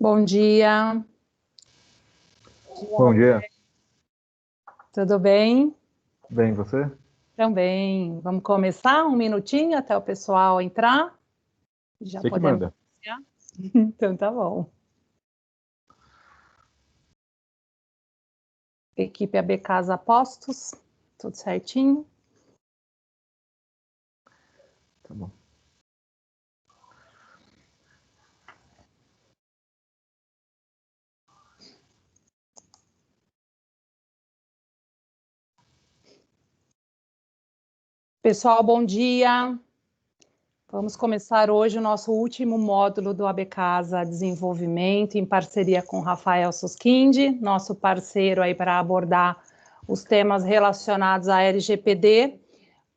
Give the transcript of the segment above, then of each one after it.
Bom dia. Bom dia. Tudo bem? Bem, você? Também. Vamos começar um minutinho até o pessoal entrar? Já Você que podemos manda. iniciar? Então tá bom. Equipe AB Casa Postos, tudo certinho? Tá bom. Pessoal, bom dia. Vamos começar hoje o nosso último módulo do AB Casa Desenvolvimento, em parceria com Rafael Suskind, nosso parceiro aí para abordar os temas relacionados à LGPD.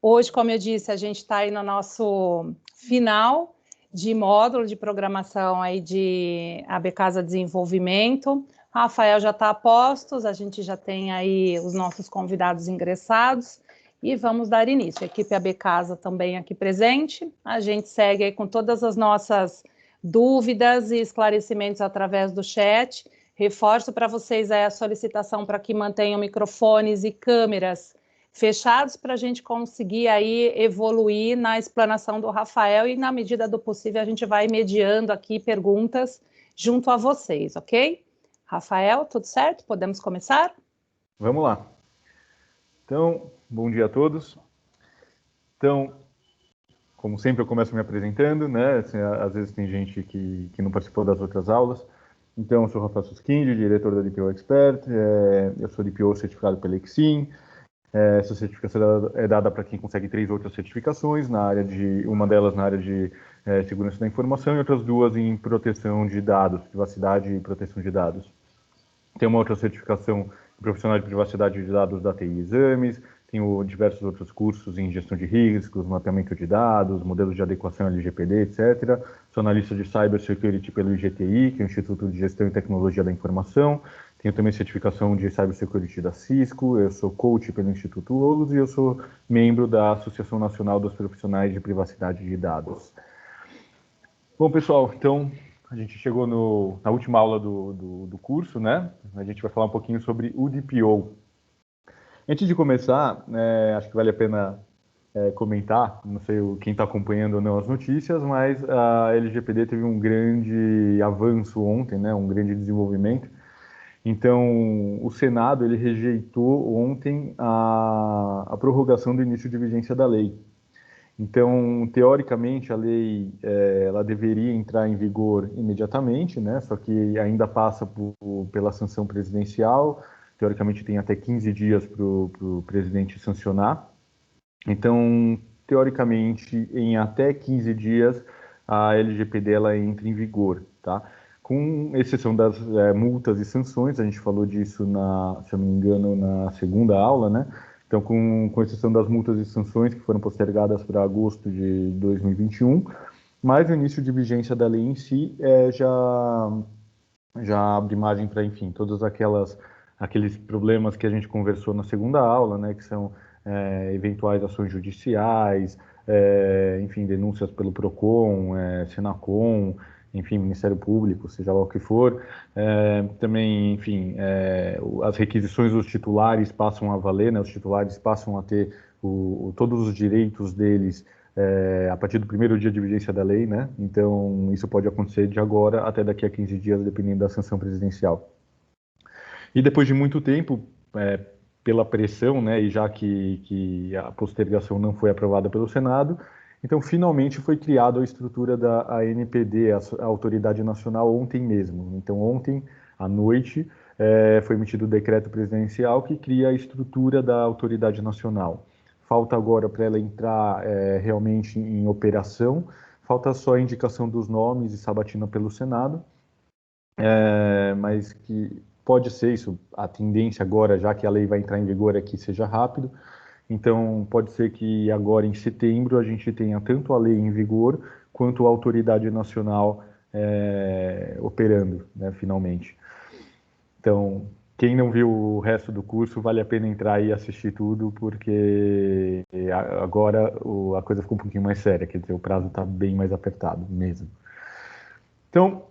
Hoje, como eu disse, a gente está aí no nosso final de módulo de programação aí de AB Casa Desenvolvimento. Rafael já está a postos, a gente já tem aí os nossos convidados ingressados e vamos dar início. A equipe AB Casa também aqui presente. A gente segue aí com todas as nossas dúvidas e esclarecimentos através do chat. Reforço para vocês aí a solicitação para que mantenham microfones e câmeras fechados para a gente conseguir aí evoluir na explanação do Rafael e, na medida do possível, a gente vai mediando aqui perguntas junto a vocês, ok? Rafael, tudo certo? Podemos começar? Vamos lá. Então, bom dia a todos. Então, como sempre, eu começo me apresentando, né? Assim, às vezes tem gente que não participou das outras aulas. Então, eu sou o Rafael Suskind, diretor da DPO Expert. Eu sou DPO certificado pela Exim. Essa certificação é dada para quem consegue 3 outras certificações, uma delas na área de segurança da informação e outras 2 em proteção de dados, privacidade e proteção de dados. Tem uma outra certificação profissional de privacidade de dados da TI Exames, tenho diversos outros cursos em gestão de riscos, mapeamento de dados, modelos de adequação LGPD, etc. Sou analista de Cybersecurity pelo IGTI, que é o Instituto de Gestão e Tecnologia da Informação. Tenho também certificação de Cybersecurity da Cisco, eu sou coach pelo Instituto Logos e eu sou membro da Associação Nacional dos Profissionais de Privacidade de Dados. Bom, pessoal, então a gente chegou na última aula do curso, né? A gente vai falar um pouquinho sobre o DPO. Antes de começar, acho que vale a pena comentar, não sei quem está acompanhando ou não as notícias, mas a LGPD teve um grande avanço ontem, né? Um grande desenvolvimento. Então, o Senado ele rejeitou ontem a prorrogação do início de vigência da lei. Então, teoricamente, a lei ela deveria entrar em vigor imediatamente, né? Só que ainda passa pela sanção presidencial. Teoricamente, tem até 15 dias para o presidente sancionar. Então, teoricamente, em até 15 dias, a LGPD ela entra em vigor, tá? Com exceção das multas e sanções, a gente falou disso, se eu não me engano, na segunda aula, né? Então, com exceção das multas e sanções que foram postergadas para agosto de 2021, mas o início de vigência da lei em si já abre margem para, enfim, todos aqueles problemas que a gente conversou na segunda aula, né? Que são eventuais ações judiciais, enfim, denúncias pelo PROCON, Senacom, enfim, Ministério Público, seja lá o que for. Também, enfim, as requisições dos titulares passam a valer, né? Os titulares passam a ter todos os direitos deles a partir do primeiro dia de vigência da lei, né? Então, isso pode acontecer de agora até daqui a 15 dias, dependendo da sanção presidencial. E depois de muito tempo, pela pressão, né, e já que a postergação não foi aprovada pelo Senado, então finalmente foi criada a estrutura da ANPD, a Autoridade Nacional, ontem mesmo. Então ontem à noite foi emitido o decreto presidencial que cria a estrutura da Autoridade Nacional. Falta agora para ela entrar realmente em operação, falta só a indicação dos nomes e sabatina pelo Senado, mas que pode ser isso, a tendência agora, já que a lei vai entrar em vigor, é que seja rápido. Então, pode ser que agora, em setembro, a gente tenha tanto a lei em vigor, quanto a autoridade nacional operando, né, finalmente. Então, quem não viu o resto do curso, vale a pena entrar e assistir tudo, porque agora a coisa ficou um pouquinho mais séria, quer dizer, o prazo está bem mais apertado mesmo. Então,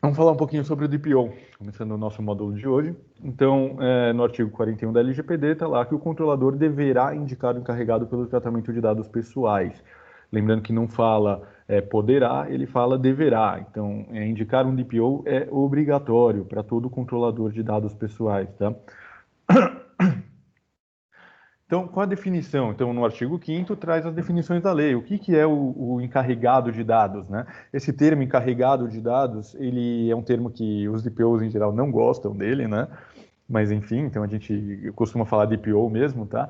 Vamos falar um pouquinho sobre o DPO, começando o nosso módulo de hoje. Então, no artigo 41 da LGPD, está lá que o controlador deverá indicar o encarregado pelo tratamento de dados pessoais. Lembrando que não fala poderá, ele fala deverá. Então, indicar um DPO é obrigatório para todo controlador de dados pessoais, tá? Então, qual a definição? Então, no artigo 5º, traz as definições da lei. O que é o encarregado de dados, né? Esse termo encarregado de dados, ele é um termo que os DPOs, em geral, não gostam dele, né? Mas, enfim, então a gente costuma falar DPO mesmo, tá?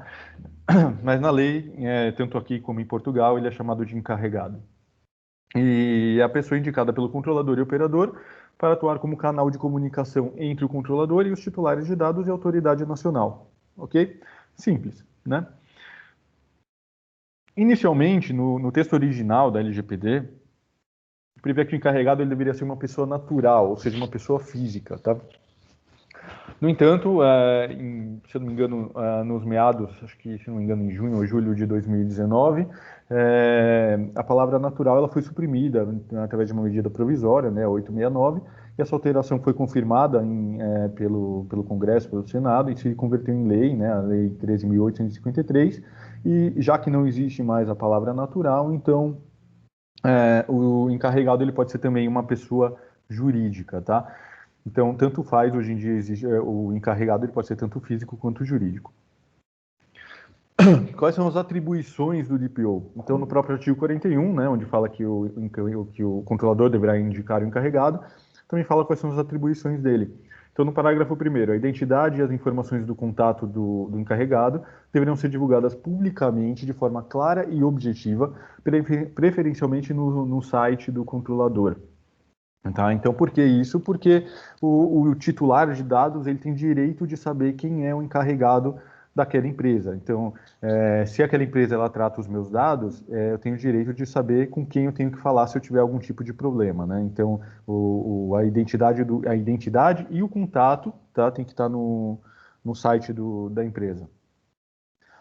Mas na lei, tanto aqui como em Portugal, ele é chamado de encarregado. E é a pessoa indicada pelo controlador e operador para atuar como canal de comunicação entre o controlador e os titulares de dados e a autoridade nacional. Ok? Simples, né? Inicialmente, no texto original da LGPD, previa que o encarregado ele deveria ser uma pessoa natural, ou seja, uma pessoa física, tá? No entanto, se eu não me engano, nos meados, acho que, se não me engano, em junho ou julho de 2019, a palavra natural ela foi suprimida através de uma medida provisória, né, 869, e essa alteração foi confirmada pelo Congresso, pelo Senado, e se converteu em lei, né, a Lei 13.853, e já que não existe mais a palavra natural, então o encarregado ele pode ser também uma pessoa jurídica, tá? Então, tanto faz, hoje em dia existe, o encarregado ele pode ser tanto físico quanto jurídico. Quais são as atribuições do DPO? Então, no próprio artigo 41, né, onde fala que o controlador deverá indicar o encarregado, também fala quais são as atribuições dele. Então, no parágrafo 1º, a identidade e as informações do contato do encarregado deverão ser divulgadas publicamente de forma clara e objetiva, preferencialmente no site do controlador. Tá? Então, por que isso? Porque o titular de dados ele tem direito de saber quem é o encarregado daquela empresa. Então, se aquela empresa ela trata os meus dados, eu tenho direito de saber com quem eu tenho que falar se eu tiver algum tipo de problema, né? Então, a identidade e o contato, tá? Tem que estar no site da empresa.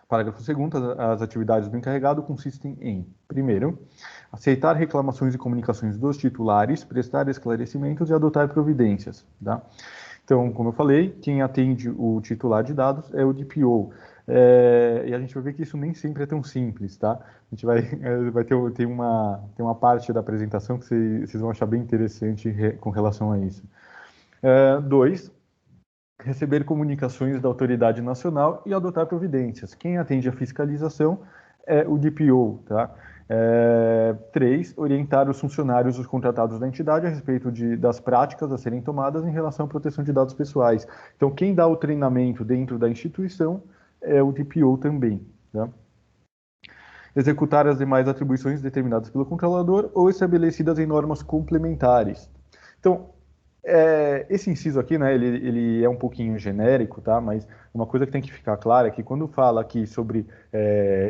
Parágrafo 2º, as atividades do encarregado consistem em, primeiro, aceitar reclamações e comunicações dos titulares, prestar esclarecimentos e adotar providências. Tá? Então, como eu falei, quem atende o titular de dados é o DPO. E a gente vai ver que isso nem sempre é tão simples, tá? A gente vai ter uma parte da apresentação que vocês vão achar bem interessante com relação a isso. 2, receber comunicações da autoridade nacional e adotar providências. Quem atende a fiscalização é o DPO, tá? 3, orientar os funcionários, os contratados da entidade a respeito das práticas a serem tomadas em relação à proteção de dados pessoais. Então, quem dá o treinamento dentro da instituição é o DPO também, tá? Executar as demais atribuições determinadas pelo controlador ou estabelecidas em normas complementares. Então, esse inciso aqui, né, ele é um pouquinho genérico, tá? Mas uma coisa que tem que ficar clara é que quando fala aqui sobre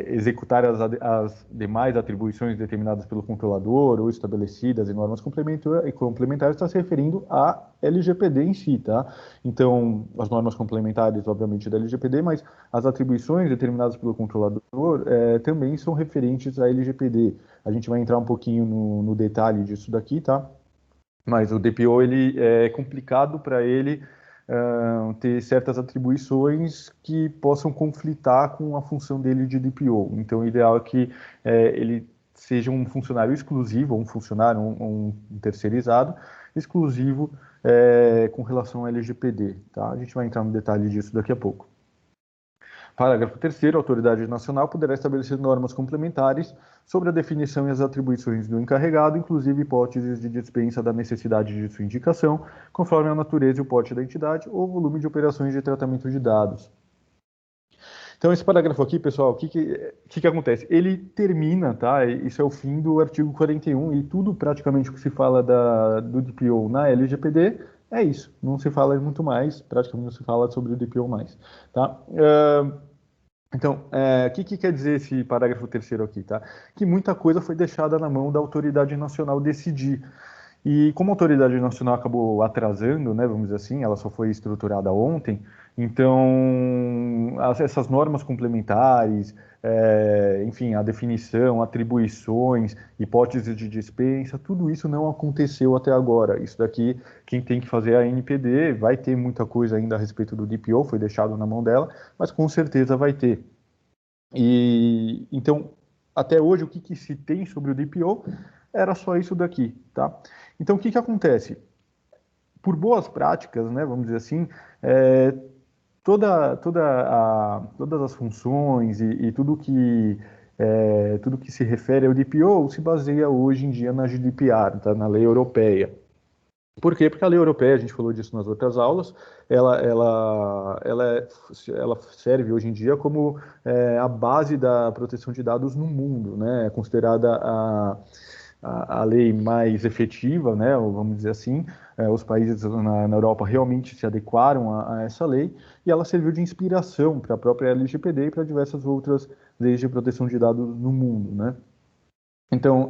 executar as demais atribuições determinadas pelo controlador ou estabelecidas em normas complementares, está se referindo à LGPD em si, tá? Então, as normas complementares, obviamente, da LGPD, mas as atribuições determinadas pelo controlador também são referentes à LGPD. A gente vai entrar um pouquinho no detalhe disso daqui, tá? Mas o DPO ele é complicado para ele ter certas atribuições que possam conflitar com a função dele de DPO. Então, o ideal é que ele seja um funcionário exclusivo, ou um funcionário, um terceirizado, exclusivo com relação ao LGPD. Tá? A gente vai entrar no detalhe disso daqui a pouco. Parágrafo 3º, a autoridade nacional poderá estabelecer normas complementares sobre a definição e as atribuições do encarregado, inclusive hipóteses de dispensa da necessidade de sua indicação, conforme a natureza e o porte da entidade ou volume de operações de tratamento de dados. Então, esse parágrafo aqui, pessoal, o que acontece? Ele termina, tá? Isso é o fim do artigo 41 e tudo praticamente o que se fala do DPO na LGPD é isso. Não se fala muito mais, praticamente não se fala sobre o DPO mais, tá? Então, o que quer dizer esse parágrafo 3º aqui, tá? Que muita coisa foi deixada na mão da autoridade nacional decidir. E como a autoridade nacional acabou atrasando, né, vamos dizer assim, ela só foi estruturada ontem, então essas normas complementares, enfim, a definição, atribuições, hipóteses de dispensa, tudo isso não aconteceu até agora. Isso daqui, quem tem que fazer é a ANPD, vai ter muita coisa ainda a respeito do DPO, foi deixado na mão dela, mas com certeza vai ter. E então, até hoje, o que se tem sobre o DPO era só isso daqui, tá? Então, o que acontece? Por boas práticas, né, vamos dizer assim, todas as funções e tudo que se refere ao DPO se baseia hoje em dia na GDPR, tá? Na lei europeia. Por quê? Porque a lei europeia, a gente falou disso nas outras aulas, ela serve hoje em dia como a base da proteção de dados no mundo, né? É considerada a lei mais efetiva, né? Ou vamos dizer assim, os países na Europa realmente se adequaram a essa lei e ela serviu de inspiração para a própria LGPD e para diversas outras leis de proteção de dados no mundo, né? Então,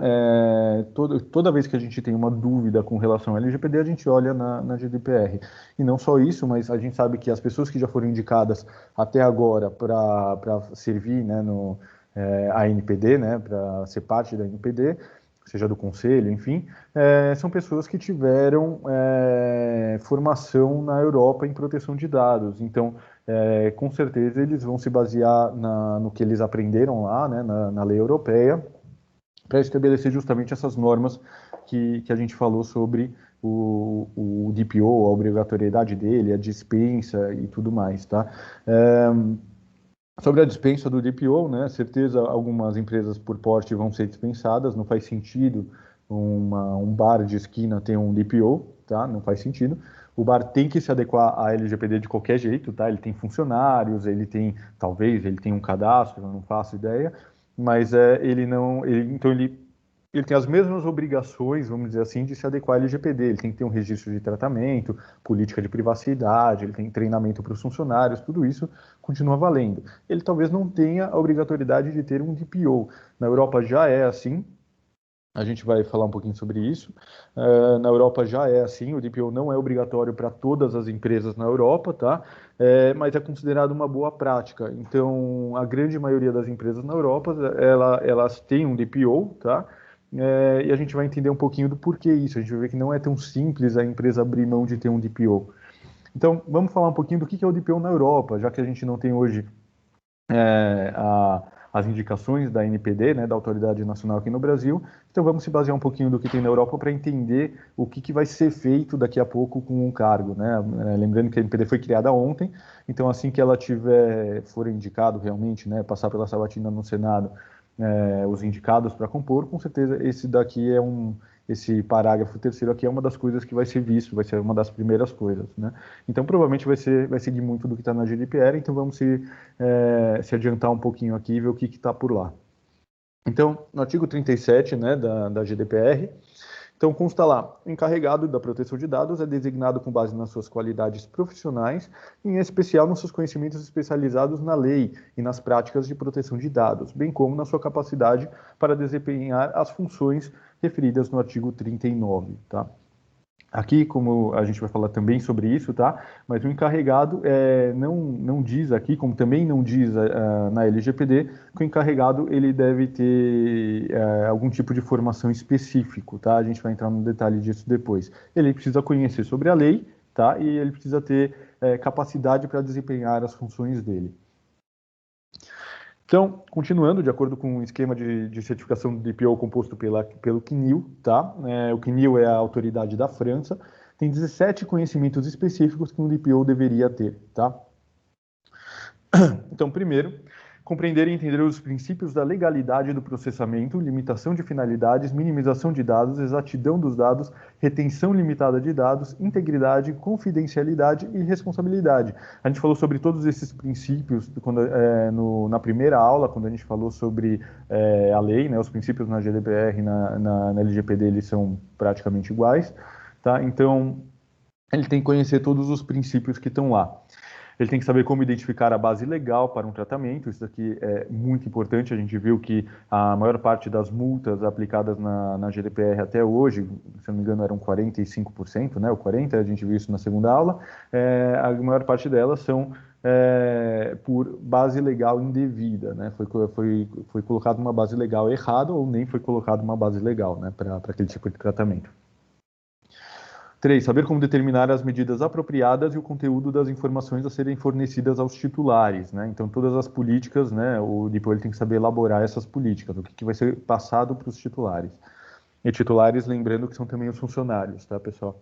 toda vez que a gente tem uma dúvida com relação ao LGPD, a gente olha na GDPR. E não só isso, mas a gente sabe que as pessoas que já foram indicadas até agora para servir, né, a ANPD, né, para ser parte da ANPD, seja do conselho, enfim, são pessoas que tiveram formação na Europa em proteção de dados. Então, com certeza, eles vão se basear no que eles aprenderam lá, né, na lei europeia, para estabelecer justamente essas normas que a gente falou sobre o DPO, a obrigatoriedade dele, a dispensa e tudo mais, tá? Sobre a dispensa do DPO, né, certeza algumas empresas por porte vão ser dispensadas, não faz sentido um bar de esquina ter um DPO, tá? Não faz sentido. O bar tem que se adequar à LGPD de qualquer jeito, tá? Ele tem funcionários, talvez ele tenha um cadastro, eu não faço ideia, mas então ele tem as mesmas obrigações, vamos dizer assim, de se adequar à LGPD. Ele tem que ter um registro de tratamento, política de privacidade, ele tem treinamento para os funcionários, tudo isso continua valendo. Ele talvez não tenha a obrigatoriedade de ter um DPO. Na Europa já é assim, a gente vai falar um pouquinho sobre isso. Na Europa já é assim, o DPO não é obrigatório para todas as empresas na Europa, tá? Mas é considerado uma boa prática. Então, a grande maioria das empresas na Europa, elas têm um DPO, tá? E a gente vai entender um pouquinho do porquê isso. A gente vai ver que não é tão simples a empresa abrir mão de ter um DPO. Então, vamos falar um pouquinho do que é o DPO na Europa, já que a gente não tem hoje as indicações da NPD, né, da Autoridade Nacional aqui no Brasil. Então vamos se basear um pouquinho do que tem na Europa para entender o que vai ser feito daqui a pouco com o cargo, né? Lembrando que a NPD foi criada ontem, então assim que ela for indicado realmente, né, passar pela sabatina no Senado, os indicados para compor, com certeza esse parágrafo terceiro aqui é uma das coisas que vai ser visto, vai ser uma das primeiras coisas, né? Então, provavelmente vai seguir muito do que está na GDPR, então vamos se adiantar um pouquinho aqui e ver o que está por lá. Então, no artigo 37, né, da GDPR, então consta lá, o encarregado da proteção de dados é designado com base nas suas qualidades profissionais, em especial nos seus conhecimentos especializados na lei e nas práticas de proteção de dados, bem como na sua capacidade para desempenhar as funções referidas no artigo 39, tá? Aqui, como a gente vai falar também sobre isso, tá? Mas o encarregado não diz aqui, como também não diz na LGPD, que o encarregado ele deve ter algum tipo de formação específico, tá? A gente vai entrar no detalhe disso depois. Ele precisa conhecer sobre a lei, tá? E ele precisa ter capacidade para desempenhar as funções dele. Então, continuando, de acordo com o esquema de certificação do DPO composto pelo CNIL, tá? O CNIL é a autoridade da França, tem 17 conhecimentos específicos que um DPO deveria ter, tá? Então, primeiro, compreender e entender os princípios da legalidade do processamento, limitação de finalidades, minimização de dados, exatidão dos dados, retenção limitada de dados, integridade, confidencialidade e responsabilidade. A gente falou sobre todos esses princípios na primeira aula, quando a gente falou sobre a lei, né, os princípios na GDPR e na LGPD, eles são praticamente iguais, tá? Então, ele tem que conhecer todos os princípios que estão lá. Ele tem que saber como identificar a base legal para um tratamento. Isso aqui é muito importante. A gente viu que a maior parte das multas aplicadas na GDPR até hoje, se não me engano, eram 45%, né? O 40%, a gente viu isso na segunda aula. A maior parte delas são por base legal indevida, né? Foi colocada uma base legal errada ou nem foi colocada uma base legal, né? Para aquele tipo de tratamento. 3. Saber como determinar as medidas apropriadas e o conteúdo das informações a serem fornecidas aos titulares, né? Então, todas as políticas, né? O DPO ele tem que saber elaborar essas políticas, o que vai ser passado para os titulares. E titulares, lembrando que são também os funcionários, tá, pessoal?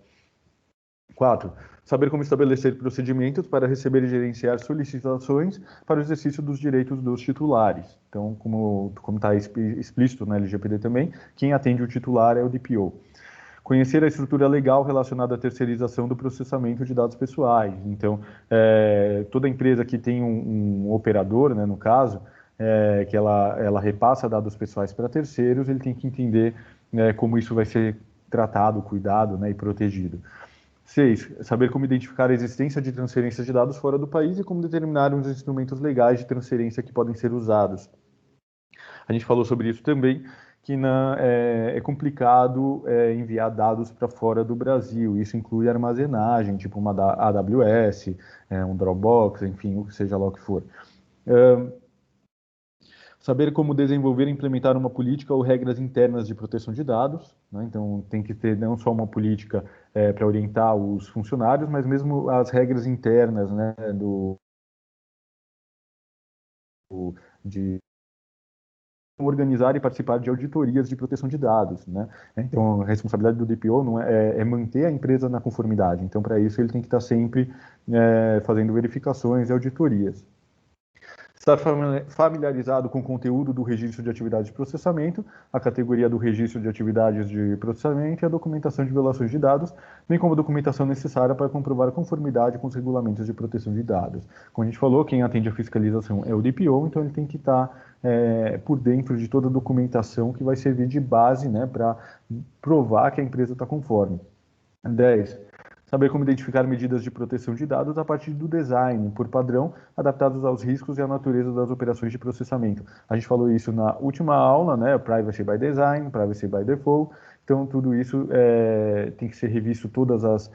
4. Saber como estabelecer procedimentos para receber e gerenciar solicitações para o exercício dos direitos dos titulares. Então, como está explícito na LGPD também, quem atende o titular é o DPO. Conhecer a estrutura legal relacionada à terceirização do processamento de dados pessoais. Então, toda empresa que tem um operador, né, no caso, que ela repassa dados pessoais para terceiros, ele tem que entender como isso vai ser tratado, cuidado, né, e protegido. 6. Saber como identificar a existência de transferência de dados fora do país e como determinar os instrumentos legais de transferência que podem ser usados. A gente falou sobre isso também, que é complicado enviar dados para fora do Brasil. Isso inclui armazenagem, tipo uma AWS, um Dropbox, enfim, seja lá o que for. Saber como desenvolver e implementar uma política ou regras internas de proteção de dados, né? Então, tem que ter não só uma política para orientar os funcionários, mas mesmo as regras internas, né, de organizar e participar de auditorias de proteção de dados, né? Então, a responsabilidade do DPO não é manter a empresa na conformidade. Então, para isso, ele tem que estar sempre fazendo verificações e auditorias. Estar familiarizado com o conteúdo do registro de atividades de processamento, a categoria do registro de atividades de processamento e a documentação de violações de dados, bem como a documentação necessária para comprovar a conformidade com os regulamentos de proteção de dados. Como a gente falou, quem atende a fiscalização é o DPO, então ele tem que estar por dentro de toda a documentação que vai servir de base, né, para provar que a empresa está conforme. 10. Saber como identificar medidas de proteção de dados a partir do design, por padrão, adaptados aos riscos e à natureza das operações de processamento. A gente falou isso na última aula, né? Privacy by Design, Privacy by Default. Então, tudo isso tem que ser revisto, todas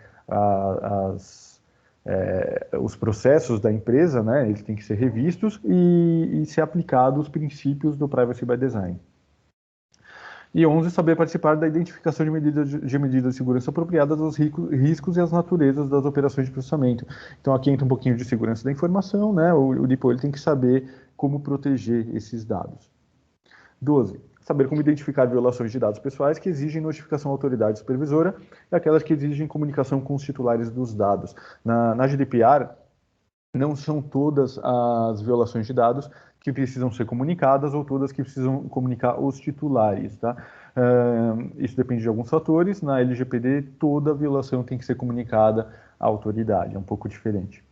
os processos da empresa, né? Eles têm que ser revistos e ser aplicados os princípios do Privacy by Design. E 11, saber participar da identificação de medidas de segurança apropriadas aos riscos e às naturezas das operações de processamento. Então, aqui entra um pouquinho de segurança da informação, né? O DPO ele tem que saber como proteger esses dados. 12, saber como identificar violações de dados pessoais que exigem notificação à autoridade supervisora e aquelas que exigem comunicação com os titulares dos dados. Na GDPR, não são todas as violações de dados que precisam ser comunicadas ou todas que precisam comunicar os titulares, tá? Isso depende de alguns fatores. Na LGPD, toda violação tem que ser comunicada à autoridade, é um pouco diferente.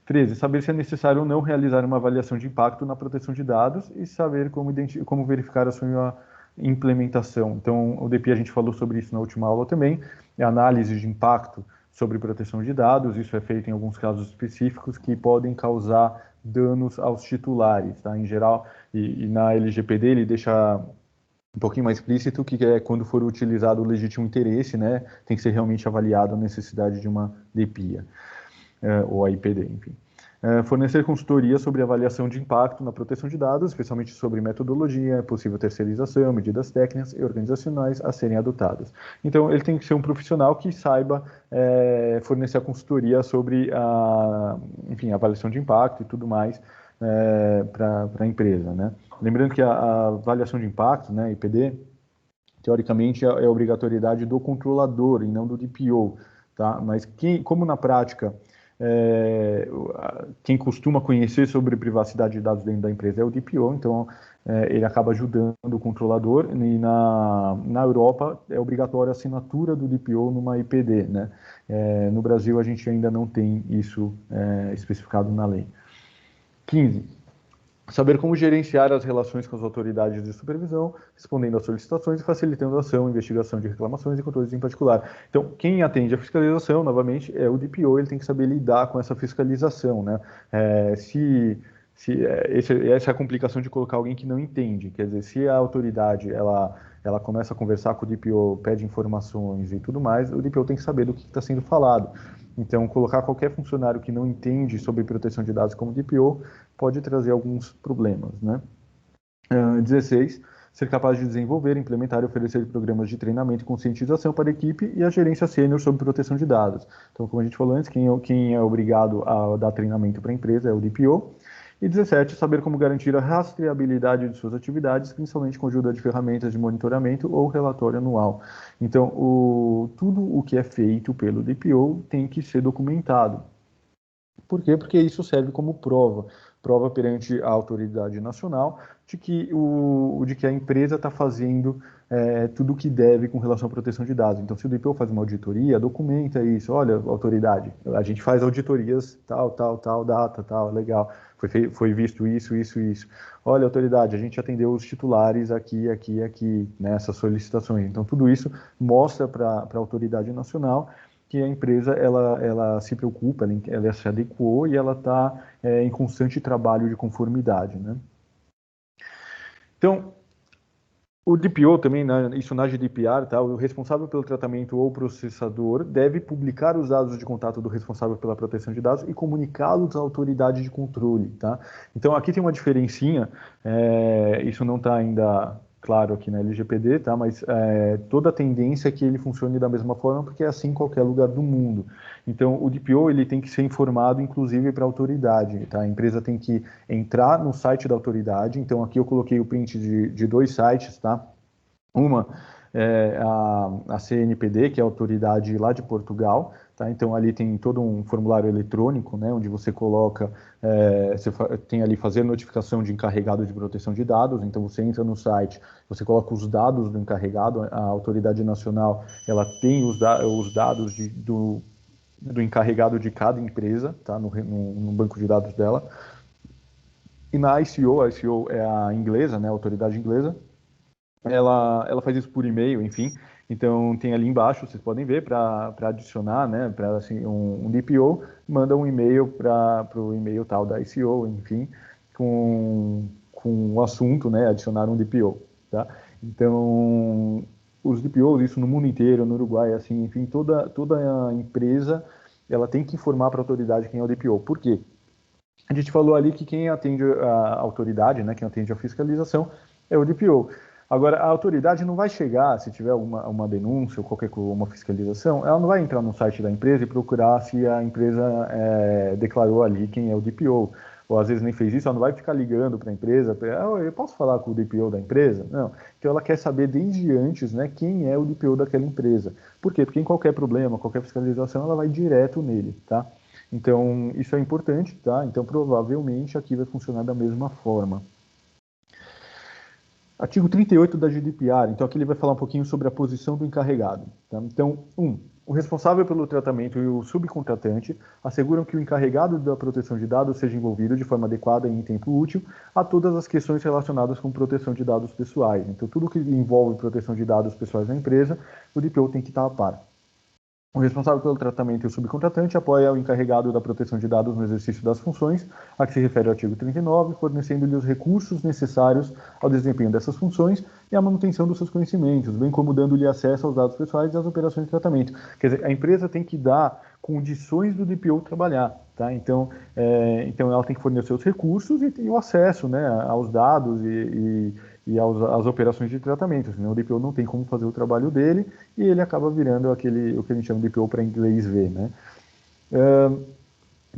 13. Saber se é necessário ou não realizar uma avaliação de impacto na proteção de dados e saber como verificar a sua implementação. Então, o DPI, a gente falou sobre isso na última aula também, é a análise de impacto sobre proteção de dados. Isso é feito em alguns casos específicos que podem causar danos aos titulares, tá? Em geral, e na LGPD ele deixa um pouquinho mais explícito que é quando for utilizado o legítimo interesse, né? Tem que ser realmente avaliado a necessidade de uma DPIA, ou a IPD, enfim. Fornecer consultoria sobre avaliação de impacto na proteção de dados, especialmente sobre metodologia, possível terceirização, medidas técnicas e organizacionais a serem adotadas. Então, ele tem que ser um profissional que saiba fornecer a consultoria sobre a avaliação de impacto e tudo mais para a empresa, né? Lembrando que a avaliação de impacto, né, IPD, teoricamente é obrigatoriedade do controlador e não do DPO, tá? Mas como na prática quem costuma conhecer sobre privacidade de dados dentro da empresa é o DPO, então ele acaba ajudando o controlador, e na Europa é obrigatória a assinatura do DPO numa IPD, né? No Brasil a gente ainda não tem isso especificado na lei. 15. Saber como gerenciar as relações com as autoridades de supervisão, respondendo às solicitações e facilitando a ação, investigação de reclamações e controles em particular. Então, quem atende a fiscalização, novamente, é o DPO, ele tem que saber lidar com essa fiscalização, né? Essa é a complicação de colocar alguém que não entende. Quer dizer, se a autoridade, ela começa a conversar com o DPO, pede informações e tudo mais, o DPO tem que saber do que está sendo falado. Então, colocar qualquer funcionário que não entende sobre proteção de dados como DPO pode trazer alguns problemas, né? 16, ser capaz de desenvolver, implementar e oferecer programas de treinamento e conscientização para a equipe e a gerência sênior sobre proteção de dados. Então, como a gente falou antes, quem é obrigado a dar treinamento para a empresa é o DPO. E 17, saber como garantir a rastreabilidade de suas atividades, principalmente com a ajuda de ferramentas de monitoramento ou relatório anual. Então, tudo o que é feito pelo DPO tem que ser documentado. Por quê? Porque isso serve como prova perante a autoridade nacional de que a empresa está fazendo tudo o que deve com relação à proteção de dados. Então, se o DPO faz uma auditoria, documenta isso. Olha, autoridade, a gente faz auditorias tal data, tal, legal. Foi visto isso. Olha, autoridade, a gente atendeu os titulares aqui, nessas solicitações. Então, tudo isso mostra para a autoridade nacional que a empresa ela se preocupa, ela se adequou e ela está em constante trabalho de conformidade, né? Então, o DPO também, isso na GDPR, tá? O responsável pelo tratamento ou processador deve publicar os dados de contato do responsável pela proteção de dados e comunicá-los à autoridade de controle, tá? Então, aqui tem uma diferencinha, isso não está ainda claro aqui na LGPD, tá? Mas toda a tendência é que ele funcione da mesma forma, porque é assim em qualquer lugar do mundo. Então, o DPO ele tem que ser informado, inclusive, para a autoridade, tá? A empresa tem que entrar no site da autoridade. Então, aqui eu coloquei o print de 2 sites, tá? Uma é a CNPD, que é a autoridade lá de Portugal, tá? Então, ali tem todo um formulário eletrônico, né? Onde você coloca, você tem ali fazer notificação de encarregado de proteção de dados. Então, você entra no site, você coloca os dados do encarregado, a autoridade nacional, ela tem os dados do encarregado de cada empresa, tá? No banco de dados dela. E na ICO, a ICO é a inglesa, né? A autoridade inglesa, ela faz isso por e-mail, enfim. Então, tem ali embaixo, vocês podem ver, para adicionar, né? Para assim, um DPO, manda um e-mail para o e-mail tal da ICO, enfim, com o assunto, né? Adicionar um DPO, tá? Então, os DPOs, isso no mundo inteiro, no Uruguai, assim, enfim, toda a empresa ela tem que informar para a autoridade quem é o DPO. Por quê? A gente falou ali que quem atende a autoridade, né, quem atende a fiscalização, é o DPO. Agora, a autoridade não vai chegar, se tiver uma denúncia ou uma fiscalização, ela não vai entrar no site da empresa e procurar se a empresa declarou ali quem é o DPO. Ou às vezes nem fez isso, ela não vai ficar ligando para a empresa, eu posso falar com o DPO da empresa? Não. Então ela quer saber desde antes, né, quem é o DPO daquela empresa. Por quê? Porque em qualquer problema, qualquer fiscalização, ela vai direto nele, tá? Então, isso é importante, tá? Então, provavelmente, aqui vai funcionar da mesma forma. Artigo 38 da GDPR. Então, aqui ele vai falar um pouquinho sobre a posição do encarregado. Tá? Então, o responsável pelo tratamento e o subcontratante asseguram que o encarregado da proteção de dados seja envolvido de forma adequada e em tempo útil a todas as questões relacionadas com proteção de dados pessoais. Então, tudo que envolve proteção de dados pessoais da empresa, o DPO tem que estar a par. O responsável pelo tratamento e o subcontratante apoia o encarregado da proteção de dados no exercício das funções a que se refere o artigo 39, fornecendo-lhe os recursos necessários ao desempenho dessas funções e à manutenção dos seus conhecimentos, bem como dando-lhe acesso aos dados pessoais e às operações de tratamento. Quer dizer, a empresa tem que dar condições do DPO trabalhar, tá? Então ela tem que fornecer os recursos e o acesso, né, aos dados e às operações de tratamento, senão o DPO não tem como fazer o trabalho dele e ele acaba virando o que a gente chama de DPO para inglês ver, né?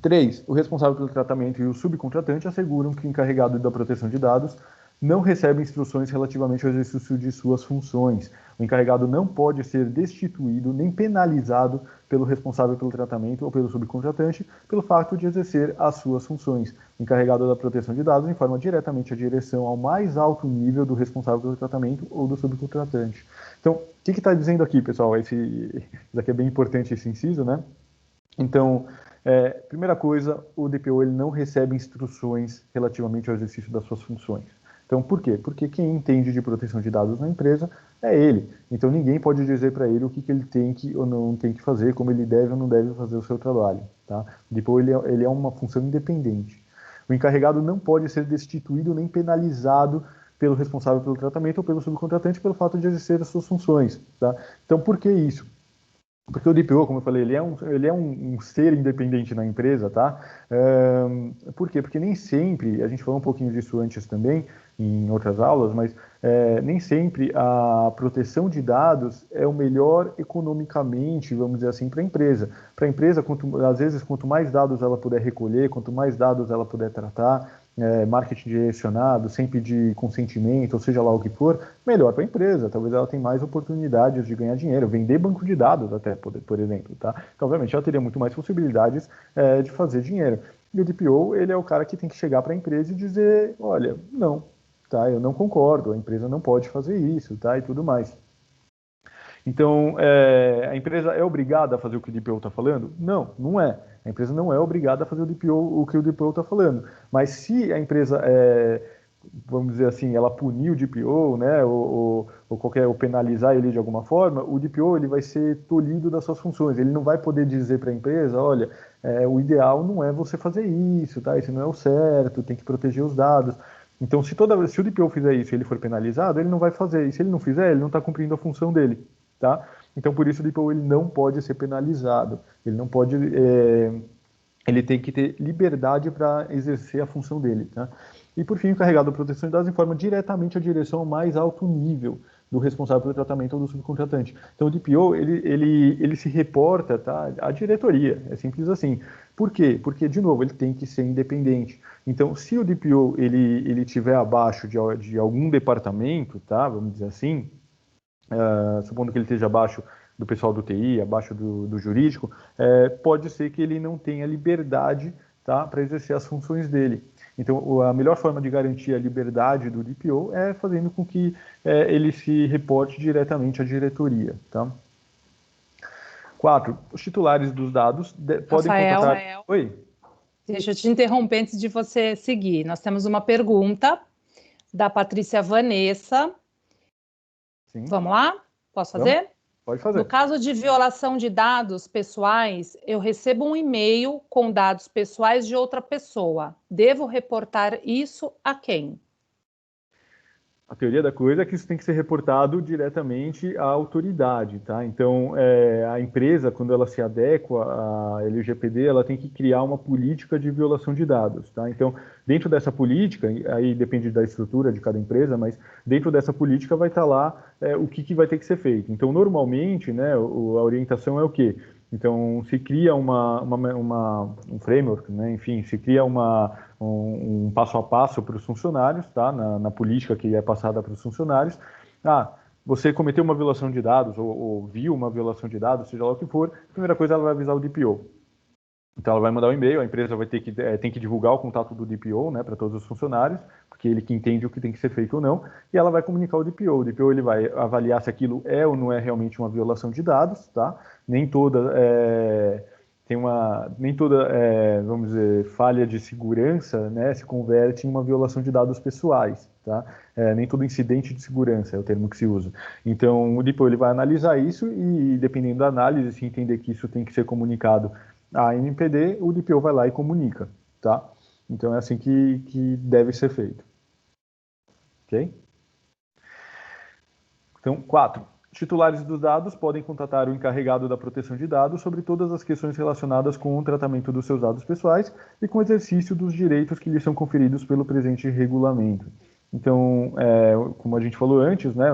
3. O responsável pelo tratamento e o subcontratante asseguram que o encarregado da proteção de dados não recebe instruções relativamente ao exercício de suas funções. O encarregado não pode ser destituído nem penalizado pelo responsável pelo tratamento ou pelo subcontratante pelo fato de exercer as suas funções. O encarregado da proteção de dados informa diretamente a direção ao mais alto nível do responsável pelo tratamento ou do subcontratante. Então, o que está dizendo aqui, pessoal? Isso aqui é bem importante, esse inciso, né? Então, Primeira coisa, o DPO ele não recebe instruções relativamente ao exercício das suas funções. Então, por quê? Porque quem entende de proteção de dados na empresa é ele. Então, ninguém pode dizer para ele o que ele tem que ou não tem que fazer, como ele deve ou não deve fazer o seu trabalho. Tá? O DPO ele é uma função independente. O encarregado não pode ser destituído nem penalizado pelo responsável pelo tratamento ou pelo subcontratante pelo fato de exercer as suas funções. Tá? Então, por que isso? Porque o DPO, como eu falei, ele é um ser independente na empresa, tá? Por quê? Porque nem sempre, a gente falou um pouquinho disso antes também, em outras aulas, mas nem sempre a proteção de dados é o melhor economicamente, vamos dizer assim, para a empresa. Para a empresa, às vezes, quanto mais dados ela puder recolher, quanto mais dados ela puder tratar, marketing direcionado, sem pedir consentimento, ou seja lá o que for, melhor para a empresa. Talvez ela tenha mais oportunidades de ganhar dinheiro, vender banco de dados até, por exemplo. Tá? Então, obviamente, ela teria muito mais possibilidades de fazer dinheiro. E o DPO, ele é o cara que tem que chegar para a empresa e dizer, olha, não, tá? Eu não concordo, a empresa não pode fazer isso, tá? E tudo mais. Então, a empresa é obrigada a fazer o que o DPO está falando? Não, não é. A empresa não é obrigada a fazer o que o DPO está falando. Mas se a empresa, vamos dizer assim, ela punir o DPO, né, ou penalizar ele de alguma forma, o DPO ele vai ser tolhido das suas funções. Ele não vai poder dizer para a empresa, olha, o ideal não é você fazer isso, tá? Isso não é o certo, tem que proteger os dados. Então, se o DPO fizer isso e ele for penalizado, ele não vai fazer. E se ele não fizer, ele não está cumprindo a função dele. Tá? Então, por isso, o DPO ele não pode ser penalizado. Ele não pode... ele tem que ter liberdade para exercer a função dele. Tá? E, por fim, o encarregado da proteção de dados informa diretamente a direção ao mais alto nível do responsável pelo tratamento ou do subcontratante. Então, o DPO, ele se reporta, tá, à diretoria. É simples assim. Por quê? Porque, de novo, ele tem que ser independente. Então, se o DPO ele estiver abaixo de algum departamento, tá, vamos dizer assim, supondo que ele esteja abaixo do pessoal do TI, abaixo do jurídico, pode ser que ele não tenha liberdade, tá, para exercer as funções dele. Então, a melhor forma de garantir a liberdade do DPO é fazendo com que ele se reporte diretamente à diretoria. Tá? 4. Os titulares dos dados podem contratar... Oi? Deixa eu te interromper antes de você seguir. Nós temos uma pergunta da Patrícia Vanessa. Sim. Vamos lá? Posso fazer? Vamos. Pode fazer. No caso de violação de dados pessoais, eu recebo um e-mail com dados pessoais de outra pessoa. Devo reportar isso a quem? A teoria da coisa é que isso tem que ser reportado diretamente à autoridade, tá? Então, a empresa, quando ela se adequa à LGPD, ela tem que criar uma política de violação de dados, tá? Então, dentro dessa política, aí depende da estrutura de cada empresa, mas dentro dessa política vai estar lá o que vai ter que ser feito. Então, normalmente, né, a orientação é o quê? Então, se cria um framework, né? Enfim, se cria um passo a passo para os funcionários, tá? Na política que é passada para os funcionários. Você cometeu uma violação de dados ou viu uma violação de dados, seja lá o que for, a primeira coisa ela vai avisar o DPO. Então, ela vai mandar um e-mail, a empresa vai tem que divulgar o contato do DPO, né, para todos os funcionários, porque ele que entende o que tem que ser feito ou não, e ela vai comunicar ao DPO. O DPO ele vai avaliar se aquilo é ou não é realmente uma violação de dados, tá? Nem toda vamos dizer, falha de segurança, né, se converte em uma violação de dados pessoais, tá? Nem todo incidente de segurança é o termo que se usa. Então, o DPO ele vai analisar isso e, dependendo da análise, se entender que isso tem que ser comunicado à NPD, o DPO vai lá e comunica, tá? Então, é assim que deve ser feito. Ok? Então, 4. Titulares dos dados podem contatar o encarregado da proteção de dados sobre todas as questões relacionadas com o tratamento dos seus dados pessoais e com o exercício dos direitos que lhes são conferidos pelo presente regulamento. Então, como a gente falou antes, né,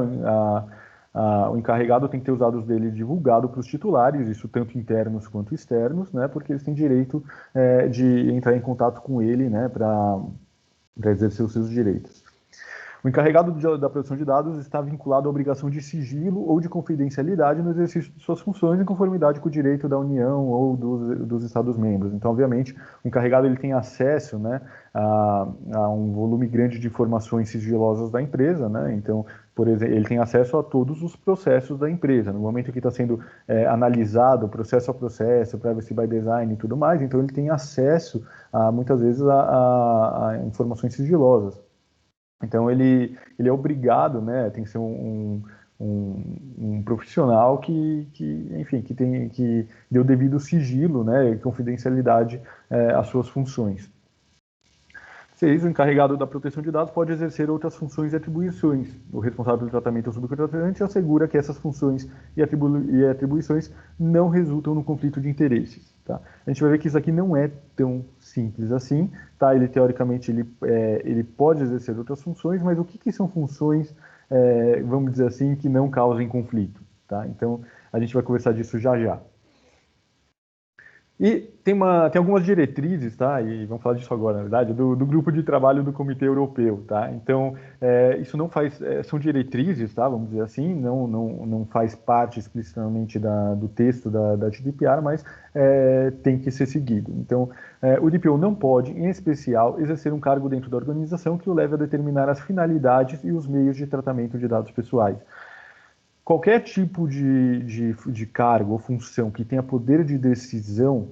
o encarregado tem que ter os dados dele divulgado para os titulares, isso tanto internos quanto externos, né, porque eles têm direito de entrar em contato com ele, né, para exercer os seus direitos. O encarregado da proteção de dados está vinculado à obrigação de sigilo ou de confidencialidade no exercício de suas funções em conformidade com o direito da União ou dos Estados-membros. Então, obviamente, o encarregado ele tem acesso, né, a um volume grande de informações sigilosas da empresa, né? Então, por exemplo, ele tem acesso a todos os processos da empresa. No momento que está sendo analisado, processo a processo, privacy by design e tudo mais, então ele tem acesso, muitas vezes, a informações sigilosas. Então, ele é obrigado, né, tem que ser um profissional enfim, que dê o devido sigilo, né, e confidencialidade às suas funções. 6. O encarregado da proteção de dados pode exercer outras funções e atribuições. O responsável pelo tratamento ou subcontratante assegura que essas funções e atribuições não resultam no conflito de interesses. Tá? A gente vai ver que isso aqui não é tão simples assim. Tá? Ele, teoricamente, ele pode exercer outras funções, mas o que são funções, vamos dizer assim, que não causem conflito? Tá? Então, a gente vai conversar disso já já. E tem algumas diretrizes, tá? E vamos falar disso agora, na verdade, do grupo de trabalho do Comitê Europeu, tá? Então, isso não faz, são diretrizes, tá? Vamos dizer assim, não faz parte explicitamente do texto da GDPR, mas tem que ser seguido. Então, o DPO não pode, em especial, exercer um cargo dentro da organização que o leve a determinar as finalidades e os meios de tratamento de dados pessoais. Qualquer tipo de cargo ou função que tenha poder de decisão,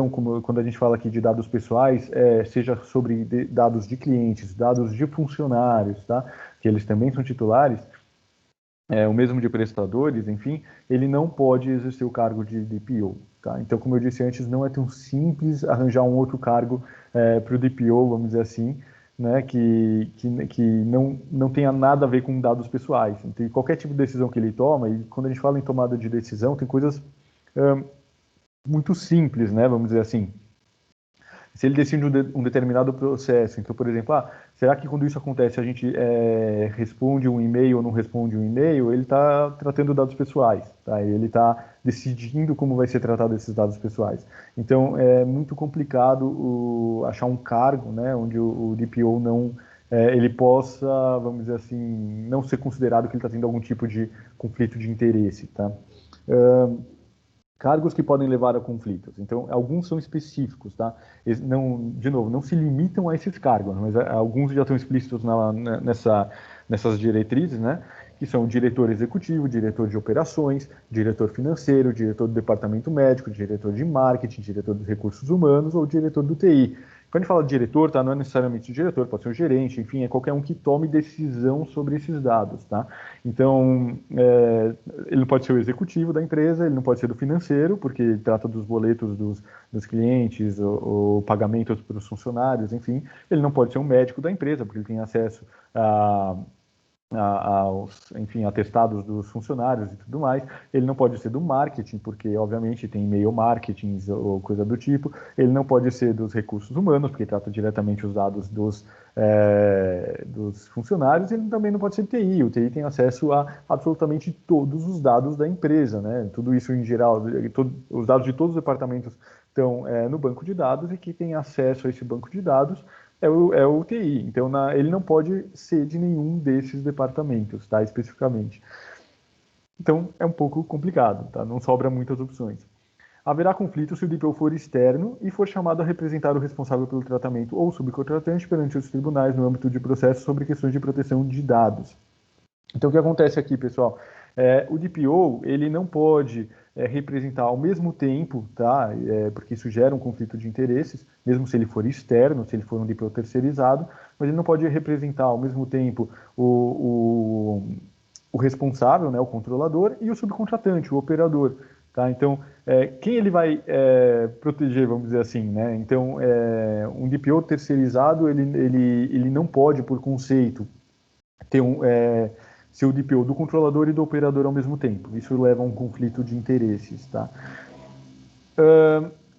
como quando a gente fala aqui de dados pessoais, seja sobre dados de clientes, dados de funcionários, tá? Que eles também são titulares, o mesmo de prestadores, enfim, ele não pode exercer o cargo de DPO. Tá? Então, como eu disse antes, não é tão simples arranjar um outro cargo para o DPO, vamos dizer assim, né, que não tenha nada a ver com dados pessoais. Então, qualquer tipo de decisão que ele toma, e quando a gente fala em tomada de decisão, tem coisas muito simples, né, vamos dizer assim. Se ele decide um determinado processo, então, por exemplo, será que quando isso acontece a gente responde um e-mail ou não responde um e-mail? Ele está tratando dados pessoais, tá? Ele está decidindo como vai ser tratado esses dados pessoais. Então, é muito complicado achar um cargo, né, onde o DPO não ele possa, vamos dizer assim, não ser considerado que ele está tendo algum tipo de conflito de interesse, tá? Cargos que podem levar a conflitos. Então, alguns são específicos, tá? De novo, não se limitam a esses cargos, mas alguns já estão explícitos nessas diretrizes, né? Que são diretor executivo, diretor de operações, diretor financeiro, diretor do departamento médico, diretor de marketing, diretor dos recursos humanos ou diretor do TI. Quando a gente fala de diretor, tá? Não é necessariamente o diretor, pode ser um gerente, enfim, é qualquer um que tome decisão sobre esses dados, tá? Então, ele não pode ser o executivo da empresa, ele não pode ser do financeiro, porque trata dos boletos dos clientes, ou pagamentos para os funcionários, enfim. Ele não pode ser um médico da empresa, porque ele tem acesso aos, enfim, atestados dos funcionários e tudo mais. Ele não pode ser do marketing, porque, obviamente, tem e-mail marketing ou coisa do tipo. Ele não pode ser dos recursos humanos, porque trata diretamente os dados dos funcionários. Ele também não pode ser TI. O TI tem acesso a absolutamente todos os dados da empresa, né? Tudo isso em geral, os dados de todos os departamentos estão no banco de dados, e quem tem acesso a esse banco de dados é o TI. Então, ele não pode ser de nenhum desses departamentos, tá? Especificamente. Então, é um pouco complicado, tá? Não sobra muitas opções. Haverá conflito se o DPO for externo e for chamado a representar o responsável pelo tratamento ou subcontratante perante os tribunais no âmbito de processos sobre questões de proteção de dados. Então, o que acontece aqui, pessoal? O DPO, ele não pode representar ao mesmo tempo, tá? Porque isso gera um conflito de interesses, mesmo se ele for externo, se ele for um DPO terceirizado, mas ele não pode representar ao mesmo tempo o responsável, né, o controlador, e o subcontratante, o operador. Tá? Então, quem ele vai proteger, vamos dizer assim, né? Então, um DPO terceirizado, ele não pode, por conceito, ter ser o DPO do controlador e do operador ao mesmo tempo. Isso leva a um conflito de interesses, tá?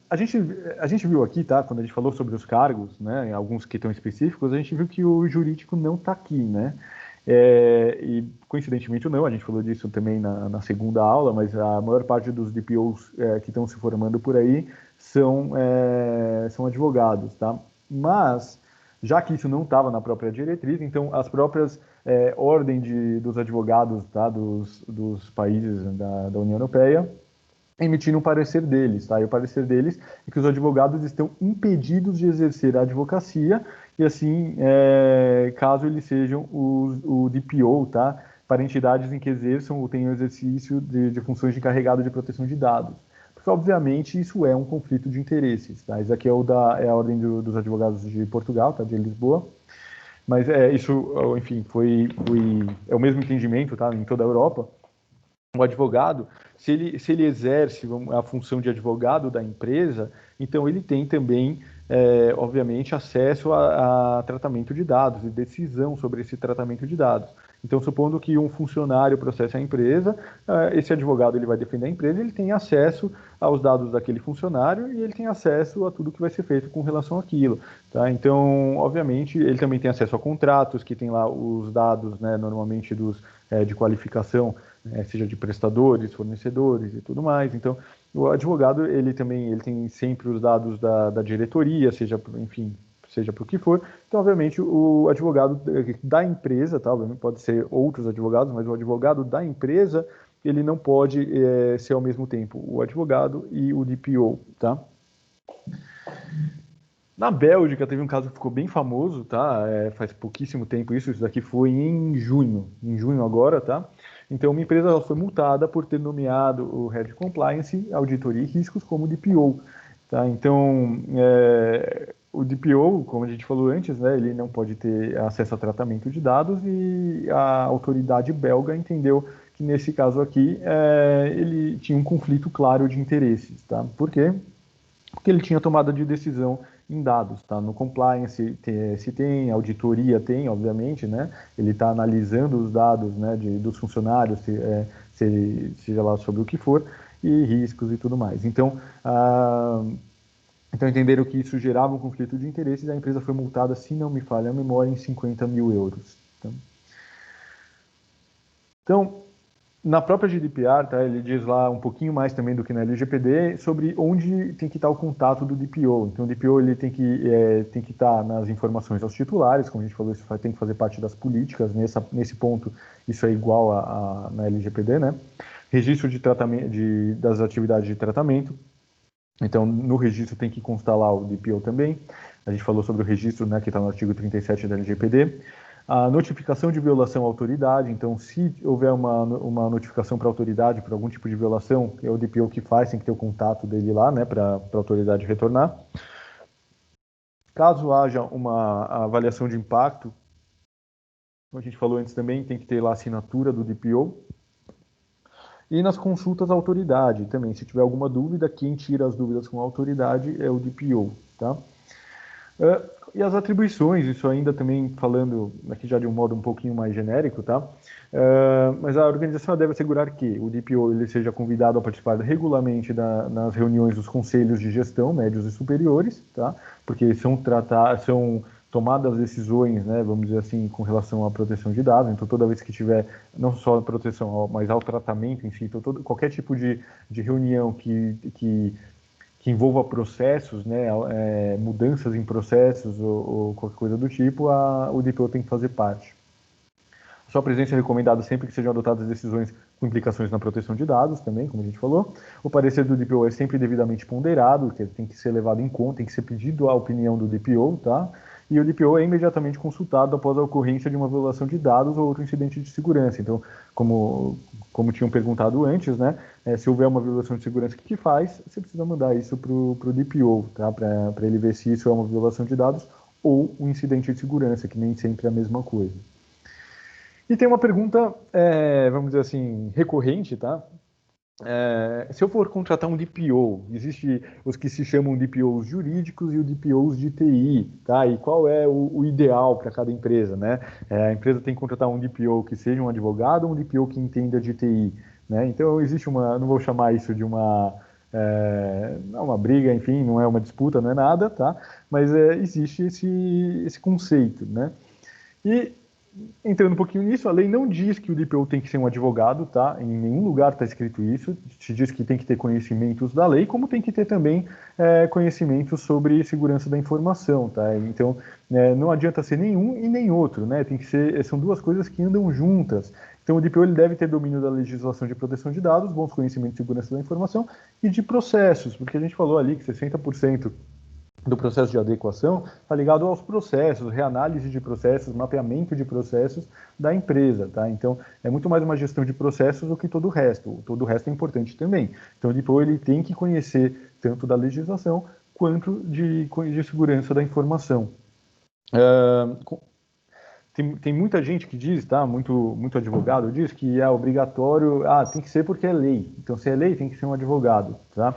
A gente viu aqui, tá? Quando a gente falou sobre os cargos, né? Alguns que estão específicos, a gente viu que o jurídico não está aqui, né? E coincidentemente ou não, a gente falou disso também na segunda aula, mas a maior parte dos DPOs que estão se formando por aí são advogados, tá? Mas já que isso não estava na própria diretriz, então as próprias ordens dos advogados, tá, dos países da União Europeia emitiram um parecer deles, tá? E o parecer deles é que os advogados estão impedidos de exercer a advocacia e assim, caso eles sejam o DPO, tá? Para entidades em que exerçam ou tenham exercício de funções de encarregado de proteção de dados. Porque, obviamente, isso é um conflito de interesses, tá? Isso aqui é a ordem dos advogados de Portugal, tá? De Lisboa. Mas isso, enfim, é o mesmo entendimento, tá? Em toda a Europa. O advogado, se ele exerce a função de advogado da empresa, então ele tem também, obviamente, acesso a tratamento de dados e decisão sobre esse tratamento de dados. Então, supondo que um funcionário processe a empresa, esse advogado ele vai defender a empresa, ele tem acesso aos dados daquele funcionário e ele tem acesso a tudo que vai ser feito com relação àquilo. Tá? Então, obviamente, ele também tem acesso a contratos, que tem lá os dados, né, normalmente de qualificação, seja de prestadores, fornecedores e tudo mais. Então, o advogado, ele tem sempre os dados da diretoria, seja, enfim, seja para o que for. Então, obviamente, o advogado da empresa, tá? Obviamente pode ser outros advogados, mas o advogado da empresa, ele não pode ser ao mesmo tempo o advogado e o DPO, tá? Na Bélgica teve um caso que ficou bem famoso, tá? Faz pouquíssimo tempo isso daqui foi em junho agora, tá? Então, uma empresa ela foi multada por ter nomeado o Head of Compliance, Auditoria e Riscos como DPO, tá? Então, o DPO, como a gente falou antes, né, ele não pode ter acesso a tratamento de dados e a autoridade belga entendeu que nesse caso aqui ele tinha um conflito claro de interesses, tá? Por quê? Porque ele tinha tomada de decisão em dados, tá? No compliance se tem, auditoria tem, obviamente, né? Ele está analisando os dados, né, dos funcionários, seja lá sobre o que for, e riscos e tudo mais. Então, entenderam que isso gerava um conflito de interesses e a empresa foi multada, se não me falha a memória, em 50 mil euros. Então, na própria GDPR, tá, ele diz lá um pouquinho mais também do que na LGPD sobre onde tem que estar o contato do DPO. Então, o DPO ele tem que estar nas informações aos titulares, como a gente falou, isso tem que fazer parte das políticas. Nesse ponto, isso é igual na LGPD, né? Registro de tratamento, das atividades de tratamento. Então, no registro tem que constar lá o DPO também. A gente falou sobre o registro, né, que está no artigo 37 da LGPD. A notificação de violação à autoridade. Então, se houver uma notificação para a autoridade por algum tipo de violação, é o DPO que faz, tem que ter o contato dele lá, né, para a autoridade retornar. Caso haja uma avaliação de impacto, como a gente falou antes também, tem que ter lá a assinatura do DPO. E nas consultas à autoridade também, se tiver alguma dúvida, quem tira as dúvidas com a autoridade é o DPO, tá? E as atribuições, isso ainda também falando aqui já de um modo um pouquinho mais genérico, tá? Mas a organização deve assegurar que o DPO ele seja convidado a participar regularmente nas reuniões dos conselhos de gestão, médios e superiores, tá? Porque são tomadas decisões, né, vamos dizer assim, com relação à proteção de dados. Então, toda vez que tiver, não só a proteção, mas ao tratamento em si, então, qualquer tipo de reunião que envolva processos, né, mudanças em processos ou qualquer coisa do tipo, o DPO tem que fazer parte. Sua presença é recomendada sempre que sejam adotadas decisões com implicações na proteção de dados também, como a gente falou. O parecer do DPO é sempre devidamente ponderado, que tem que ser levado em conta, tem que ser pedido a opinião do DPO, tá? E o DPO é imediatamente consultado após a ocorrência de uma violação de dados ou outro incidente de segurança. Então, como tinham perguntado antes, né, se houver uma violação de segurança, o que faz? Você precisa mandar isso para o DPO, tá, para ele ver se isso é uma violação de dados ou um incidente de segurança, que nem sempre é a mesma coisa. E tem uma pergunta, vamos dizer assim, recorrente, tá? Se eu for contratar um DPO, existe os que se chamam DPOs jurídicos e os DPOs de TI, tá? E qual é o ideal para cada empresa, né? A empresa tem que contratar um DPO que seja um advogado ou um DPO que entenda de TI, né? Então existe não vou chamar isso de uma briga, enfim, não é uma disputa, não é nada, tá? Mas existe esse conceito, né? E entrando um pouquinho nisso, a lei não diz que o DPO tem que ser um advogado, tá? Em nenhum lugar está escrito isso. Se diz que tem que ter conhecimentos da lei, como tem que ter também conhecimentos sobre segurança da informação, tá? Então, não adianta ser nenhum e nem outro, né? Tem que ser, são duas coisas que andam juntas. Então, o DPO ele deve ter domínio da legislação de proteção de dados, bons conhecimentos de segurança da informação e de processos, porque a gente falou ali que 60% do processo de adequação está ligado aos processos, reanálise de processos, mapeamento de processos da empresa, tá? Então, é muito mais uma gestão de processos do que todo o resto. Todo o resto é importante também. Então, o DPO ele tem que conhecer tanto da legislação quanto de segurança da informação. Tem muita gente que diz, tá? Muito advogado diz que é obrigatório, tem que ser porque é lei. Então, se é lei, tem que ser um advogado, tá?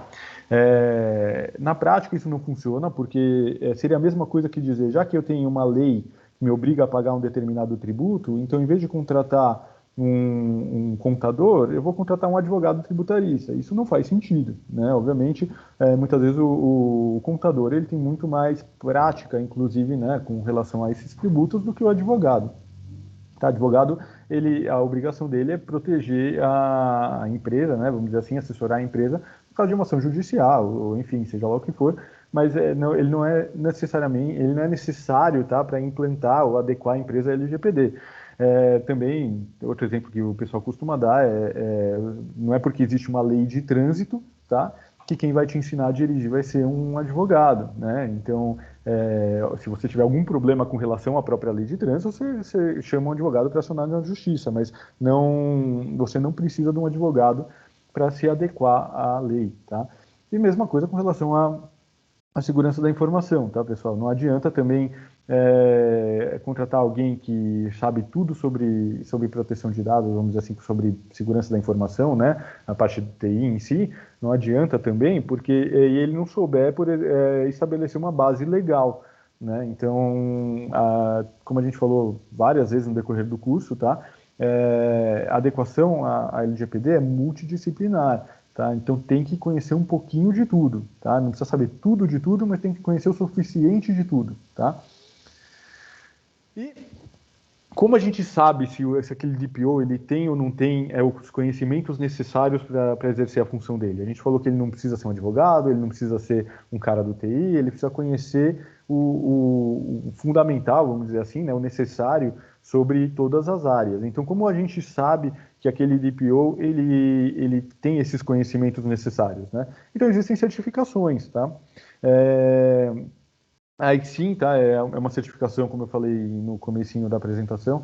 Na prática, isso não funciona, porque seria a mesma coisa que dizer, já que eu tenho uma lei que me obriga a pagar um determinado tributo, então, em vez de contratar um contador, eu vou contratar um advogado tributarista. Isso não faz sentido, né? Obviamente, muitas vezes o contador ele tem muito mais prática, inclusive, né, com relação a esses tributos, do que o advogado. Tá? Advogado, a obrigação dele é proteger a empresa, né, vamos dizer assim, assessorar a empresa por causa de uma ação judicial, ou enfim, seja lá o que for, mas ele não é necessário, tá, para implantar ou adequar a empresa à LGPD. Também, outro exemplo que o pessoal costuma dar não é porque existe uma lei de trânsito, tá, que quem vai te ensinar a dirigir vai ser um advogado, né? Então, se você tiver algum problema com relação à própria lei de trânsito, você chama um advogado para acionar na justiça, mas você não precisa de um advogado para se adequar à lei, tá? E mesma coisa com relação à segurança da informação, tá, pessoal? Não adianta também contratar alguém que sabe tudo sobre proteção de dados, vamos dizer assim, sobre segurança da informação, né, a parte do TI em si, não adianta também, porque ele não souber estabelecer uma base legal, né, então, como a gente falou várias vezes no decorrer do curso, tá, a adequação à LGPD é multidisciplinar. Tá? Então tem que conhecer um pouquinho de tudo, tá? Não precisa saber tudo de tudo, mas tem que conhecer o suficiente de tudo, tá? E como a gente sabe se aquele DPO ele tem ou não tem os conhecimentos necessários para exercer a função dele? A gente falou que ele não precisa ser um advogado, ele não precisa ser um cara do TI, ele precisa conhecer o fundamental, vamos dizer assim, né, o necessário sobre todas as áreas. Então, como a gente sabe que aquele DPO ele tem esses conhecimentos necessários, né? Então, existem certificações, tá? Aí sim, tá? É uma certificação, como eu falei no comecinho da apresentação,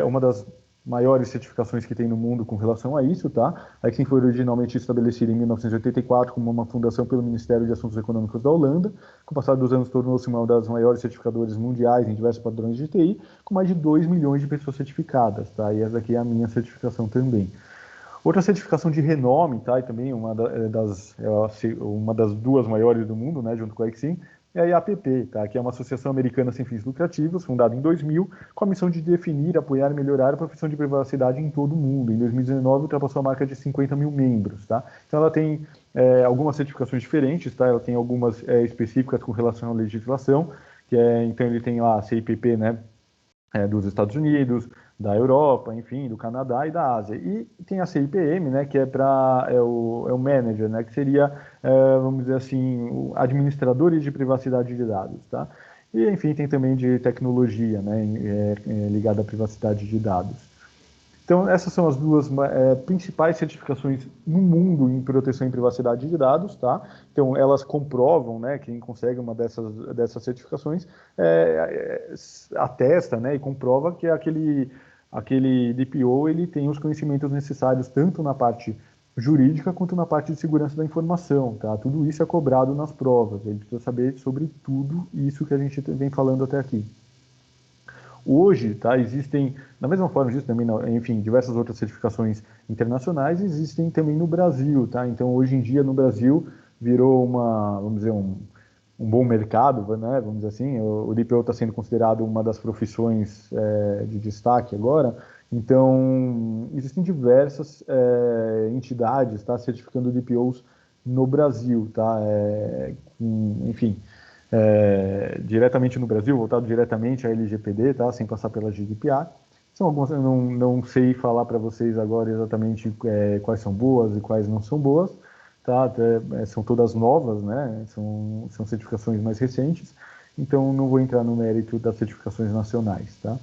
uma das maiores certificações que tem no mundo com relação a isso, tá? A ICSIM foi originalmente estabelecida em 1984 como uma fundação pelo Ministério de Assuntos Econômicos da Holanda. Com o passar dos anos, tornou-se uma das maiores certificadoras mundiais em diversos padrões de TI, com mais de 2 milhões de pessoas certificadas, tá? E essa aqui é a minha certificação também. Outra certificação de renome, tá? E também uma das duas maiores do mundo, né? Junto com a ICSIM, é a IAPP, tá? Que é uma associação americana sem fins lucrativos, fundada em 2000, com a missão de definir, apoiar e melhorar a profissão de privacidade em todo o mundo. Em 2019, ultrapassou a marca de 50 mil membros, tá? Então, ela tem algumas certificações diferentes, tá? Ela tem algumas específicas com relação à legislação, então, ele tem lá a CIPP, né? Dos Estados Unidos, da Europa, enfim, do Canadá e da Ásia. E tem a CIPM, né, que é o manager, né, que seria, vamos dizer assim, administradores de privacidade de dados, tá? E, enfim, tem também de tecnologia, né, ligada à privacidade de dados. Então, essas são as duas principais certificações no mundo em proteção e privacidade de dados, tá? Então, elas comprovam, né, quem consegue uma dessas certificações atesta, né, e comprova que aquele DPO ele tem os conhecimentos necessários tanto na parte jurídica quanto na parte de segurança da informação, tá? Tudo isso é cobrado nas provas, ele precisa saber sobre tudo isso que a gente vem falando até aqui. Hoje, tá, existem, da mesma forma, existem também, enfim, diversas outras certificações internacionais, existem também no Brasil, tá? Então, hoje em dia, no Brasil, virou vamos dizer, um bom mercado, né? Vamos dizer assim, o DPO está sendo considerado uma das profissões de destaque agora. Então, existem diversas entidades, tá, certificando DPOs no Brasil, tá? Enfim, diretamente no Brasil, voltado diretamente à LGPD, tá? Sem passar pela GDPR. São algumas, eu não sei falar para vocês agora exatamente quais são boas e quais não são boas, tá? São todas novas, né? São certificações mais recentes, então não vou entrar no mérito das certificações nacionais, tá?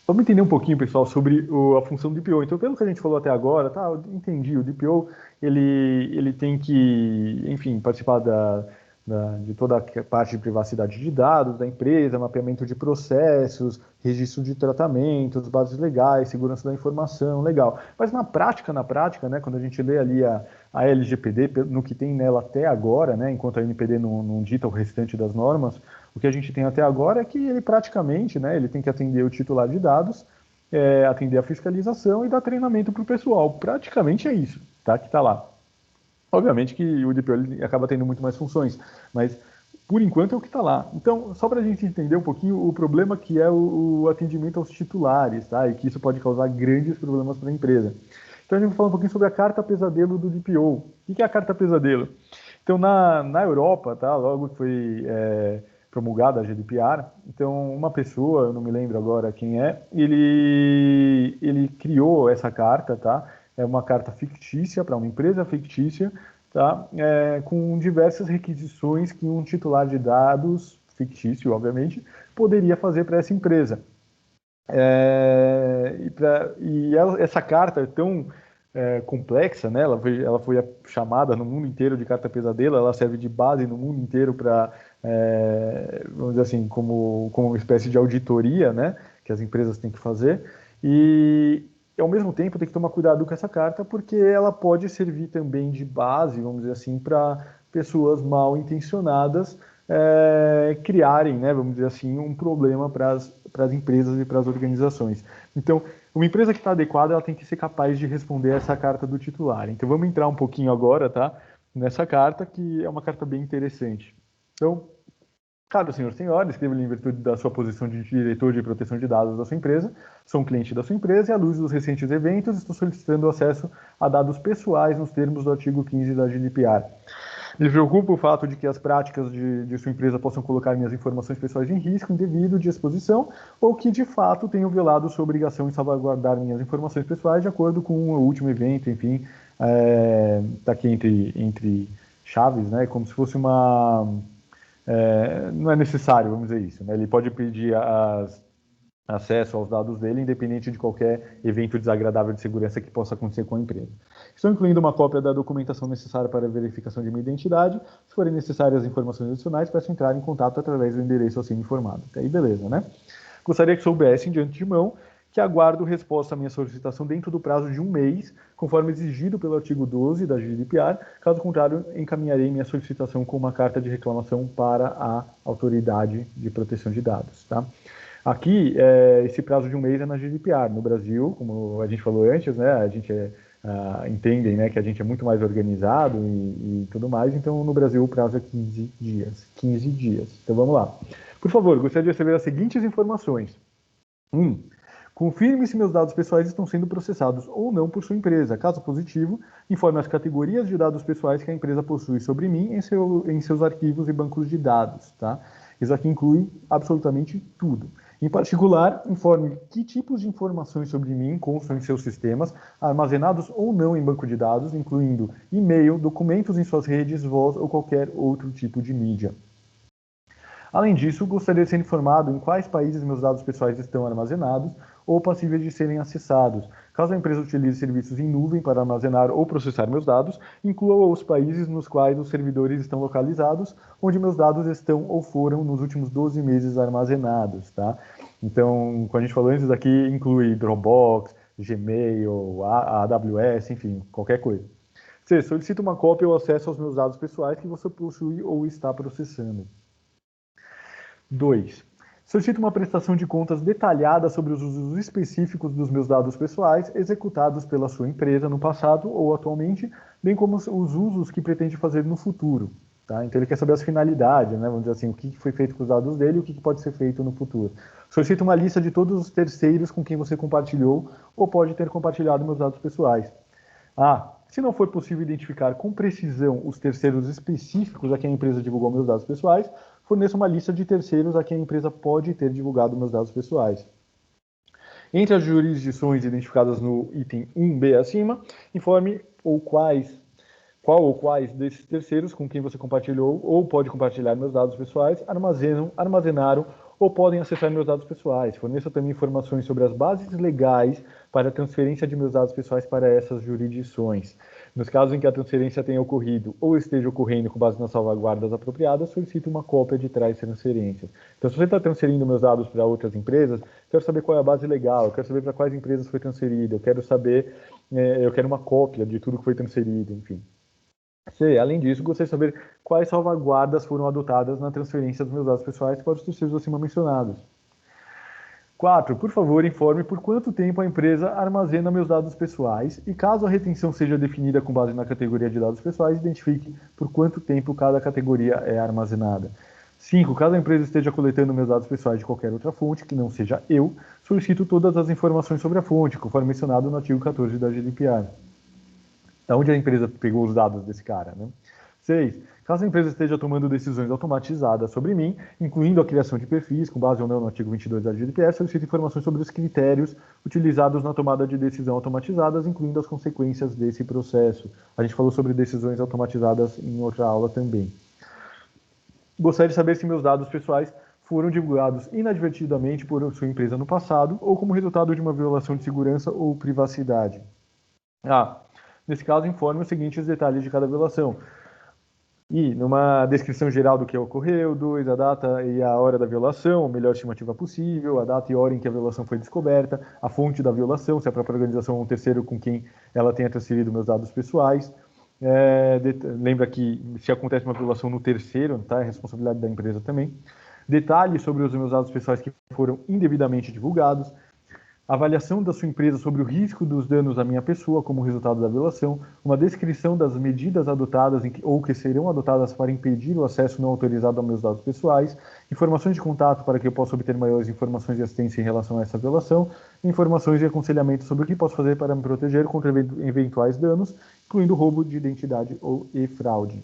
Vamos entender um pouquinho, pessoal, sobre a função do DPO. Então, pelo que a gente falou até agora, tá, eu entendi, o DPO, ele tem que, enfim, participar de toda a parte de privacidade de dados da empresa, mapeamento de processos, registro de tratamentos, bases legais, segurança da informação, legal. Mas na prática, né, quando a gente lê ali a LGPD, no que tem nela até agora, né, enquanto a NPD não dita o restante das normas, o que a gente tem até agora é que ele praticamente, né, ele tem que atender o titular de dados, atender a fiscalização e dar treinamento para o pessoal. Praticamente é isso, tá, que está lá. Obviamente que o DPO ele acaba tendo muito mais funções, mas por enquanto é o que está lá. Então, só para a gente entender um pouquinho o problema que é o atendimento aos titulares, tá, e que isso pode causar grandes problemas para a empresa. Então, a gente vai falar um pouquinho sobre a carta pesadelo do DPO. O que é a carta pesadelo? Então, na Europa, tá, logo que foi promulgada a GDPR, então uma pessoa, eu não me lembro agora quem ele criou essa carta, tá? É uma carta fictícia para uma empresa fictícia, tá? Com diversas requisições que um titular de dados fictício, obviamente, poderia fazer para essa empresa. Essa carta é tão complexa, né? Ela foi chamada no mundo inteiro de carta pesadelo, ela serve de base no mundo inteiro para, vamos dizer assim, como uma espécie de auditoria, né? Que as empresas têm que fazer. E, ao mesmo tempo, tem que tomar cuidado com essa carta, porque ela pode servir também de base, vamos dizer assim, para pessoas mal intencionadas criarem, né, vamos dizer assim, um problema para as empresas e para as organizações. Então, uma empresa que está adequada, ela tem que ser capaz de responder essa carta do titular. Então, vamos entrar um pouquinho agora, tá, nessa carta, que é uma carta bem interessante. Então, caro senhor, escreva-lhe em virtude da sua posição de diretor de proteção de dados da sua empresa, sou um cliente da sua empresa e, à luz dos recentes eventos, estou solicitando acesso a dados pessoais nos termos do artigo 15 da GDPR. Me preocupa o fato de que as práticas de sua empresa possam colocar minhas informações pessoais em risco indevido de exposição ou que, de fato, tenham violado sua obrigação em salvaguardar minhas informações pessoais de acordo com o último evento, enfim, está aqui entre chaves, né, como se fosse uma... não é necessário, vamos dizer isso, né, ele pode pedir acesso aos dados dele, independente de qualquer evento desagradável de segurança que possa acontecer com a empresa. Estou incluindo uma cópia da documentação necessária para a verificação de minha identidade. Se forem necessárias informações adicionais, peço entrar em contato através do endereço assim informado. Até aí, beleza, né? Gostaria que soubessem, de antemão, que aguardo resposta à minha solicitação dentro do prazo de 1 mês, conforme exigido pelo artigo 12 da GDPR. Caso contrário, encaminharei minha solicitação com uma carta de reclamação para a Autoridade de Proteção de Dados, tá? Aqui, esse prazo de 1 mês é na GDPR. No Brasil, como a gente falou antes, né, a gente entendem, né, que a gente é muito mais organizado e tudo mais, então no Brasil o prazo é 15 dias. 15 dias. Então vamos lá. Por favor, gostaria de receber as seguintes informações. 1. Confirme se meus dados pessoais estão sendo processados ou não por sua empresa. Caso positivo, informe as categorias de dados pessoais que a empresa possui sobre mim em seus arquivos e bancos de dados, tá? Isso aqui inclui absolutamente tudo. Em particular, informe que tipos de informações sobre mim constam em seus sistemas, armazenados ou não em banco de dados, incluindo e-mail, documentos em suas redes, voz ou qualquer outro tipo de mídia. Além disso, gostaria de ser informado em quais países meus dados pessoais estão armazenados ou passíveis de serem acessados. Caso a empresa utilize serviços em nuvem para armazenar ou processar meus dados, inclua os países nos quais os servidores estão localizados, onde meus dados estão ou foram nos últimos 12 meses armazenados, tá? Então, quando a gente falou antes aqui, inclui Dropbox, Gmail, AWS, enfim, qualquer coisa. C. Solicita uma cópia ou acesso aos meus dados pessoais que você possui ou está processando. 2. Solicito uma prestação de contas detalhada sobre os usos específicos dos meus dados pessoais executados pela sua empresa no passado ou atualmente, bem como os usos que pretende fazer no futuro. Tá? Então ele quer saber as finalidades, né? Vamos dizer assim, o que foi feito com os dados dele e o que pode ser feito no futuro. Solicito uma lista de todos os terceiros com quem você compartilhou ou pode ter compartilhado meus dados pessoais. Se não for possível identificar com precisão os terceiros específicos a quem a empresa divulgou meus dados pessoais, forneça uma lista de terceiros a quem a empresa pode ter divulgado meus dados pessoais. Entre as jurisdições identificadas no item 1b acima, informe qual ou quais desses terceiros com quem você compartilhou ou pode compartilhar meus dados pessoais armazenaram ou podem acessar meus dados pessoais. Forneça também informações sobre as bases legais para a transferência de meus dados pessoais para essas jurisdições. Nos casos em que a transferência tenha ocorrido ou esteja ocorrendo com base nas salvaguardas apropriadas, solicito uma cópia de tais transferências. Então, se você está transferindo meus dados para outras empresas, quero saber qual é a base legal, eu quero saber para quais empresas foi transferido, eu quero uma cópia de tudo que foi transferido, enfim. Além disso, gostaria de saber quais salvaguardas foram adotadas na transferência dos meus dados pessoais para os terceiros acima mencionados. 4. Por favor, informe por quanto tempo a empresa armazena meus dados pessoais e, caso a retenção seja definida com base na categoria de dados pessoais, identifique por quanto tempo cada categoria é armazenada. 5. Caso a empresa esteja coletando meus dados pessoais de qualquer outra fonte, que não seja eu, solicito todas as informações sobre a fonte, conforme mencionado no artigo 14 da GDPR. Da onde a empresa pegou os dados desse cara, né? 6. Caso a empresa esteja tomando decisões automatizadas sobre mim, incluindo a criação de perfis, com base ou não no artigo 22 da GDPR, solicito informações sobre os critérios utilizados na tomada de decisão automatizadas, incluindo as consequências desse processo. A gente falou sobre decisões automatizadas em outra aula também. Gostaria de saber se meus dados pessoais foram divulgados inadvertidamente por sua empresa no passado ou como resultado de uma violação de segurança ou privacidade. Nesse caso, informe os seguintes detalhes de cada violação. E, numa descrição geral do que ocorreu. 2, a data e a hora da violação, a melhor estimativa possível, a data e hora em que a violação foi descoberta, a fonte da violação, se a própria organização ou um terceiro com quem ela tenha transferido meus dados pessoais. Lembra que se acontece uma violação no terceiro, tá? É responsabilidade da empresa também. Detalhes sobre os meus dados pessoais que foram indevidamente divulgados. Avaliação da sua empresa sobre o risco dos danos à minha pessoa como resultado da violação, uma descrição das medidas adotadas ou que serão adotadas para impedir o acesso não autorizado a meus dados pessoais, informações de contato para que eu possa obter maiores informações de assistência em relação a essa violação, informações e aconselhamento sobre o que posso fazer para me proteger contra eventuais danos, incluindo roubo de identidade e fraude.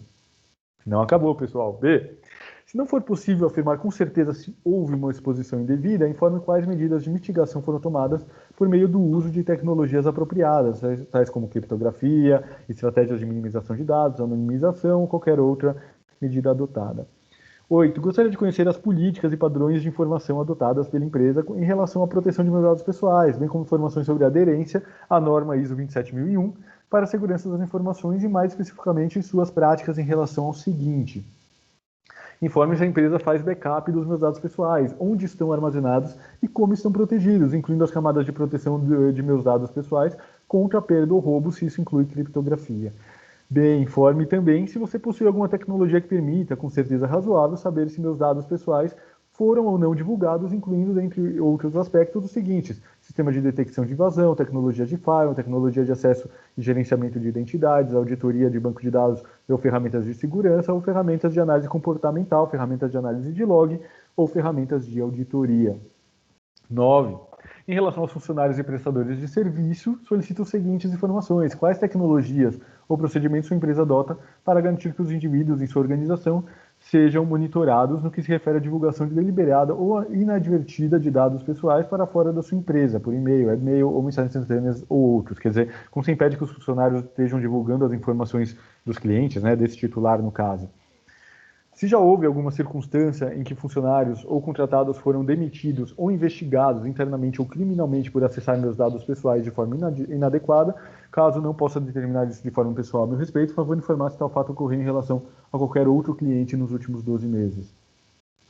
Não acabou, pessoal. B. Se não for possível afirmar com certeza se houve uma exposição indevida, informe quais medidas de mitigação foram tomadas por meio do uso de tecnologias apropriadas, tais como criptografia, estratégias de minimização de dados, anonimização ou qualquer outra medida adotada. 8. Gostaria de conhecer as políticas e padrões de informação adotadas pela empresa em relação à proteção de meus dados pessoais, bem como informações sobre a aderência à norma ISO 27001 para a segurança das informações e, mais especificamente, suas práticas em relação ao seguinte. Informe se a empresa faz backup dos meus dados pessoais, onde estão armazenados e como estão protegidos, incluindo as camadas de proteção de meus dados pessoais contra perda ou roubo, se isso inclui criptografia. B. Informe também se você possui alguma tecnologia que permita, com certeza razoável, saber se meus dados pessoais foram ou não divulgados, incluindo, entre outros aspectos, os seguintes: sistema de detecção de invasão, tecnologia de firewall, tecnologia de acesso e gerenciamento de identidades, auditoria de banco de dados ou ferramentas de segurança, ou ferramentas de análise comportamental, ferramentas de análise de log ou ferramentas de auditoria. 9. Em relação aos funcionários e prestadores de serviço, solicito as seguintes informações: quais tecnologias ou procedimentos sua empresa adota para garantir que os indivíduos em sua organização sejam monitorados no que se refere à divulgação deliberada ou inadvertida de dados pessoais para fora da sua empresa, por e-mail, webmail ou mensagens instantâneas ou outros. Quer dizer, como se impede que os funcionários estejam divulgando as informações dos clientes, né, desse titular no caso. Se já houve alguma circunstância em que funcionários ou contratados foram demitidos ou investigados internamente ou criminalmente por acessar meus dados pessoais de forma inadequada, caso não possa determinar isso de forma pessoal a meu respeito, por favor informar se tal fato ocorreu em relação a qualquer outro cliente nos últimos 12 meses.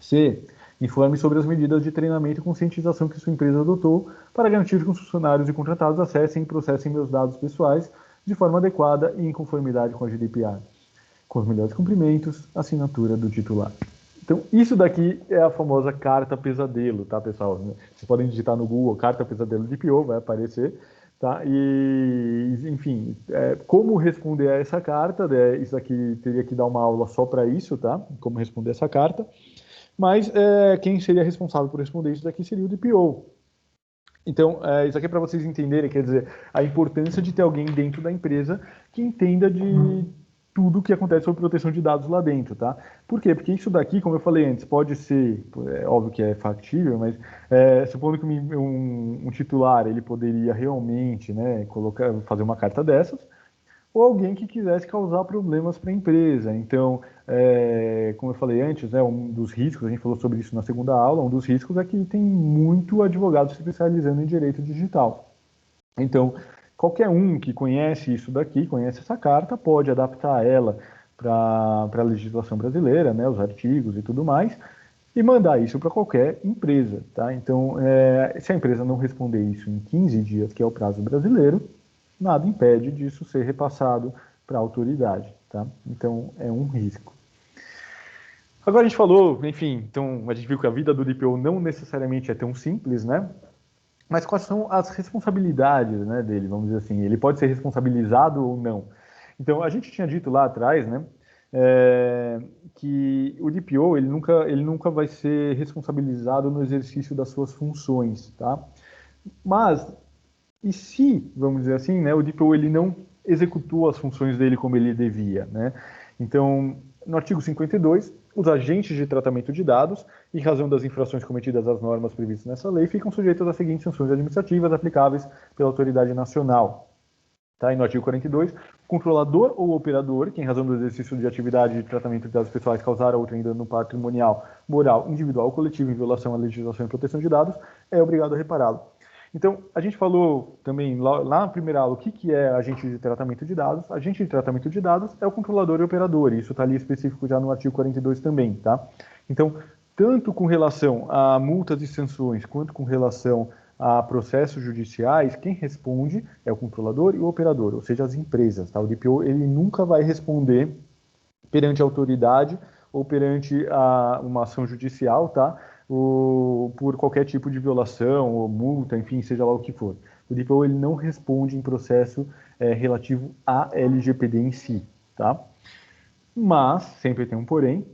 C. Informe sobre as medidas de treinamento e conscientização que sua empresa adotou para garantir que os funcionários e contratados acessem e processem meus dados pessoais de forma adequada e em conformidade com a GDPR. Com os melhores cumprimentos, assinatura do titular. Então, isso daqui é a famosa carta pesadelo, tá, pessoal? Vocês podem digitar no Google carta pesadelo de DPO, vai aparecer, tá? E, enfim, como responder a essa carta, isso aqui teria que dar uma aula só para isso, tá? Como responder essa carta. Mas quem seria responsável por responder isso daqui seria o DPO. Então, isso aqui é para vocês entenderem, quer dizer, a importância de ter alguém dentro da empresa que entenda de tudo que acontece sobre proteção de dados lá dentro, tá? Por quê? Porque isso daqui, como eu falei antes, pode ser, óbvio que é factível, mas supondo que um titular ele poderia realmente, né, fazer uma carta dessas, ou alguém que quisesse causar problemas para a empresa. Então, como eu falei antes, né, um dos riscos, a gente falou sobre isso na segunda aula, um dos riscos é que tem muito advogado se especializando em direito digital. Então, qualquer um que conhece isso daqui, conhece essa carta, pode adaptar ela para a legislação brasileira, né, os artigos e tudo mais, e mandar isso para qualquer empresa. Tá? Então, se a empresa não responder isso em 15 dias, que é o prazo brasileiro, nada impede disso ser repassado para a autoridade. Tá? Então, é um risco. Agora a gente falou, enfim, então a gente viu que a vida do DPO não necessariamente é tão simples, né? Mas quais são as responsabilidades, né, dele, vamos dizer assim? Ele pode ser responsabilizado ou não? Então, a gente tinha dito lá atrás, né, que o DPO ele nunca vai ser responsabilizado no exercício das suas funções, tá? Mas, e se, vamos dizer assim, né, o DPO ele não executou as funções dele como ele devia, né? Então, no artigo 52, os agentes de tratamento de dados, em razão das infrações cometidas às normas previstas nessa lei, ficam sujeitos às seguintes sanções administrativas aplicáveis pela autoridade nacional. Tá? E no artigo 42, controlador ou operador, que em razão do exercício de atividade de tratamento de dados pessoais causar a outrem dano patrimonial, moral, individual ou coletivo em violação à legislação e proteção de dados, é obrigado a repará-lo. Então, a gente falou também lá na primeira aula o que é agente de tratamento de dados. Agente de tratamento de dados é o controlador e operador, e isso está ali específico já no artigo 42 também, tá? Então, tanto com relação a multas e sanções, quanto com relação a processos judiciais, quem responde é o controlador e o operador, ou seja, as empresas, tá? O DPO, ele nunca vai responder perante a autoridade ou perante uma ação judicial, tá? Por qualquer tipo de violação ou multa, enfim, seja lá o que for. O DPO ele não responde em processo relativo à LGPD em si, tá? Mas, sempre tem um porém,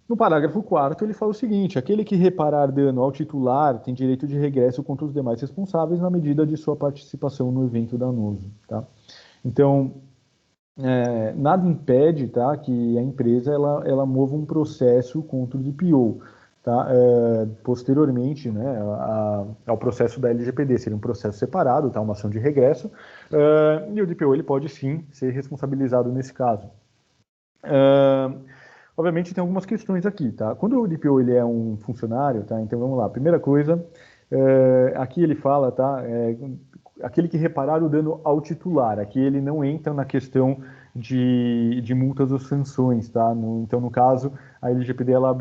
no parágrafo 4º ele fala o seguinte: aquele que reparar dano ao titular tem direito de regresso contra os demais responsáveis na medida de sua participação no evento danoso, tá? Então, nada impede, tá, que a empresa ela mova um processo contra o DPO, tá? Posteriormente, né, ao processo da LGPD, seria um processo separado, tá, uma ação de regresso, e o DPO ele pode sim ser responsabilizado nesse caso. Obviamente tem algumas questões aqui, tá? Quando o DPO ele é um funcionário, tá? Então vamos lá. Primeira coisa, aqui ele fala, tá? Aquele que reparar o dano ao titular. Aqui ele não entra na questão de multas ou sanções, tá? Então no caso a LGPD ela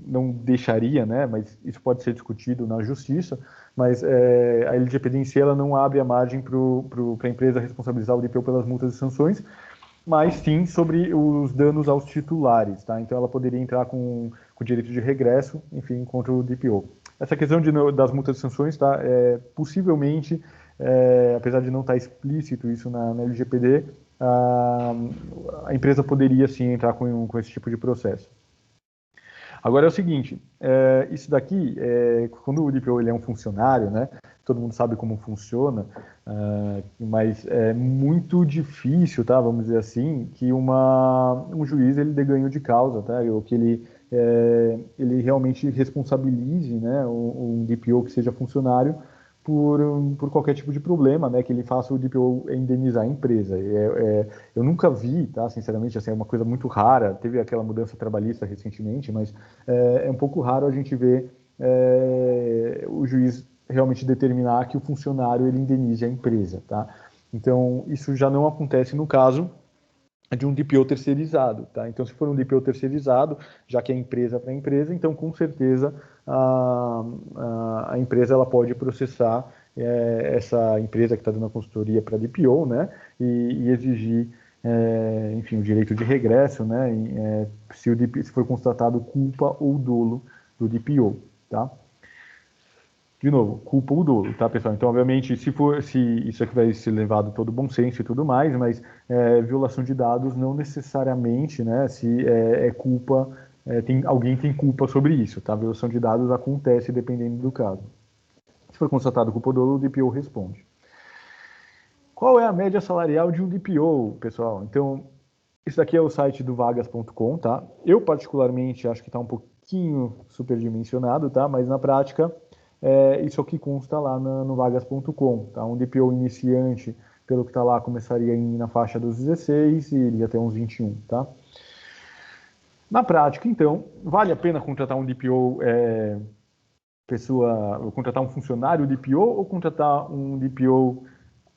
não deixaria, né? Mas isso pode ser discutido na justiça. Mas a LGPD em si ela não abre a margem para a empresa responsabilizar o DPO pelas multas e sanções, mas sim sobre os danos aos titulares, tá? Então ela poderia entrar com direito de regresso, enfim, contra o DPO. Essa questão das multas e sanções, tá? Possivelmente, apesar de não estar explícito isso na LGPD, a empresa poderia sim entrar com esse tipo de processo. Agora é o seguinte, isso daqui, quando o DPO ele é um funcionário, né? Todo mundo sabe como funciona, mas é muito difícil, tá? Vamos dizer assim, que um juiz ele dê ganho de causa, tá? Ou que ele realmente responsabilize, né? Um DPO que seja funcionário por qualquer tipo de problema, né? Que ele faça o DPO indenizar a empresa. Eu nunca vi, tá? Sinceramente, assim, é uma coisa muito rara. Teve aquela mudança trabalhista recentemente, mas é um pouco raro a gente ver o juiz realmente determinar que o funcionário ele indenize a empresa, tá? Então, isso já não acontece no caso de um DPO terceirizado, tá? Então, se for um DPO terceirizado, já que é empresa para empresa, então, com certeza, a empresa ela pode processar essa empresa que está dando a consultoria para DPO, né? E exigir, enfim, o direito de regresso, né? Se for constatado culpa ou dolo do DPO, tá? De novo, culpa ou dolo, tá, pessoal? Então, obviamente, se isso aqui vai ser levado todo bom senso e tudo mais, mas violação de dados não necessariamente, né, se é culpa, alguém tem culpa sobre isso, tá? Violação de dados acontece dependendo do caso. Se for constatado culpa-dolo, o DPO responde. Qual é a média salarial de um DPO, pessoal? Então, esse daqui é o site do vagas.com, tá? Eu, particularmente, acho que está um pouquinho superdimensionado, tá? Mas, na prática, isso aqui consta lá no vagas.com, tá? Um DPO iniciante, pelo que está lá, começaria na faixa dos 16 e iria até uns 21, tá? Na prática, então, vale a pena contratar um DPO, contratar um funcionário DPO ou contratar um DPO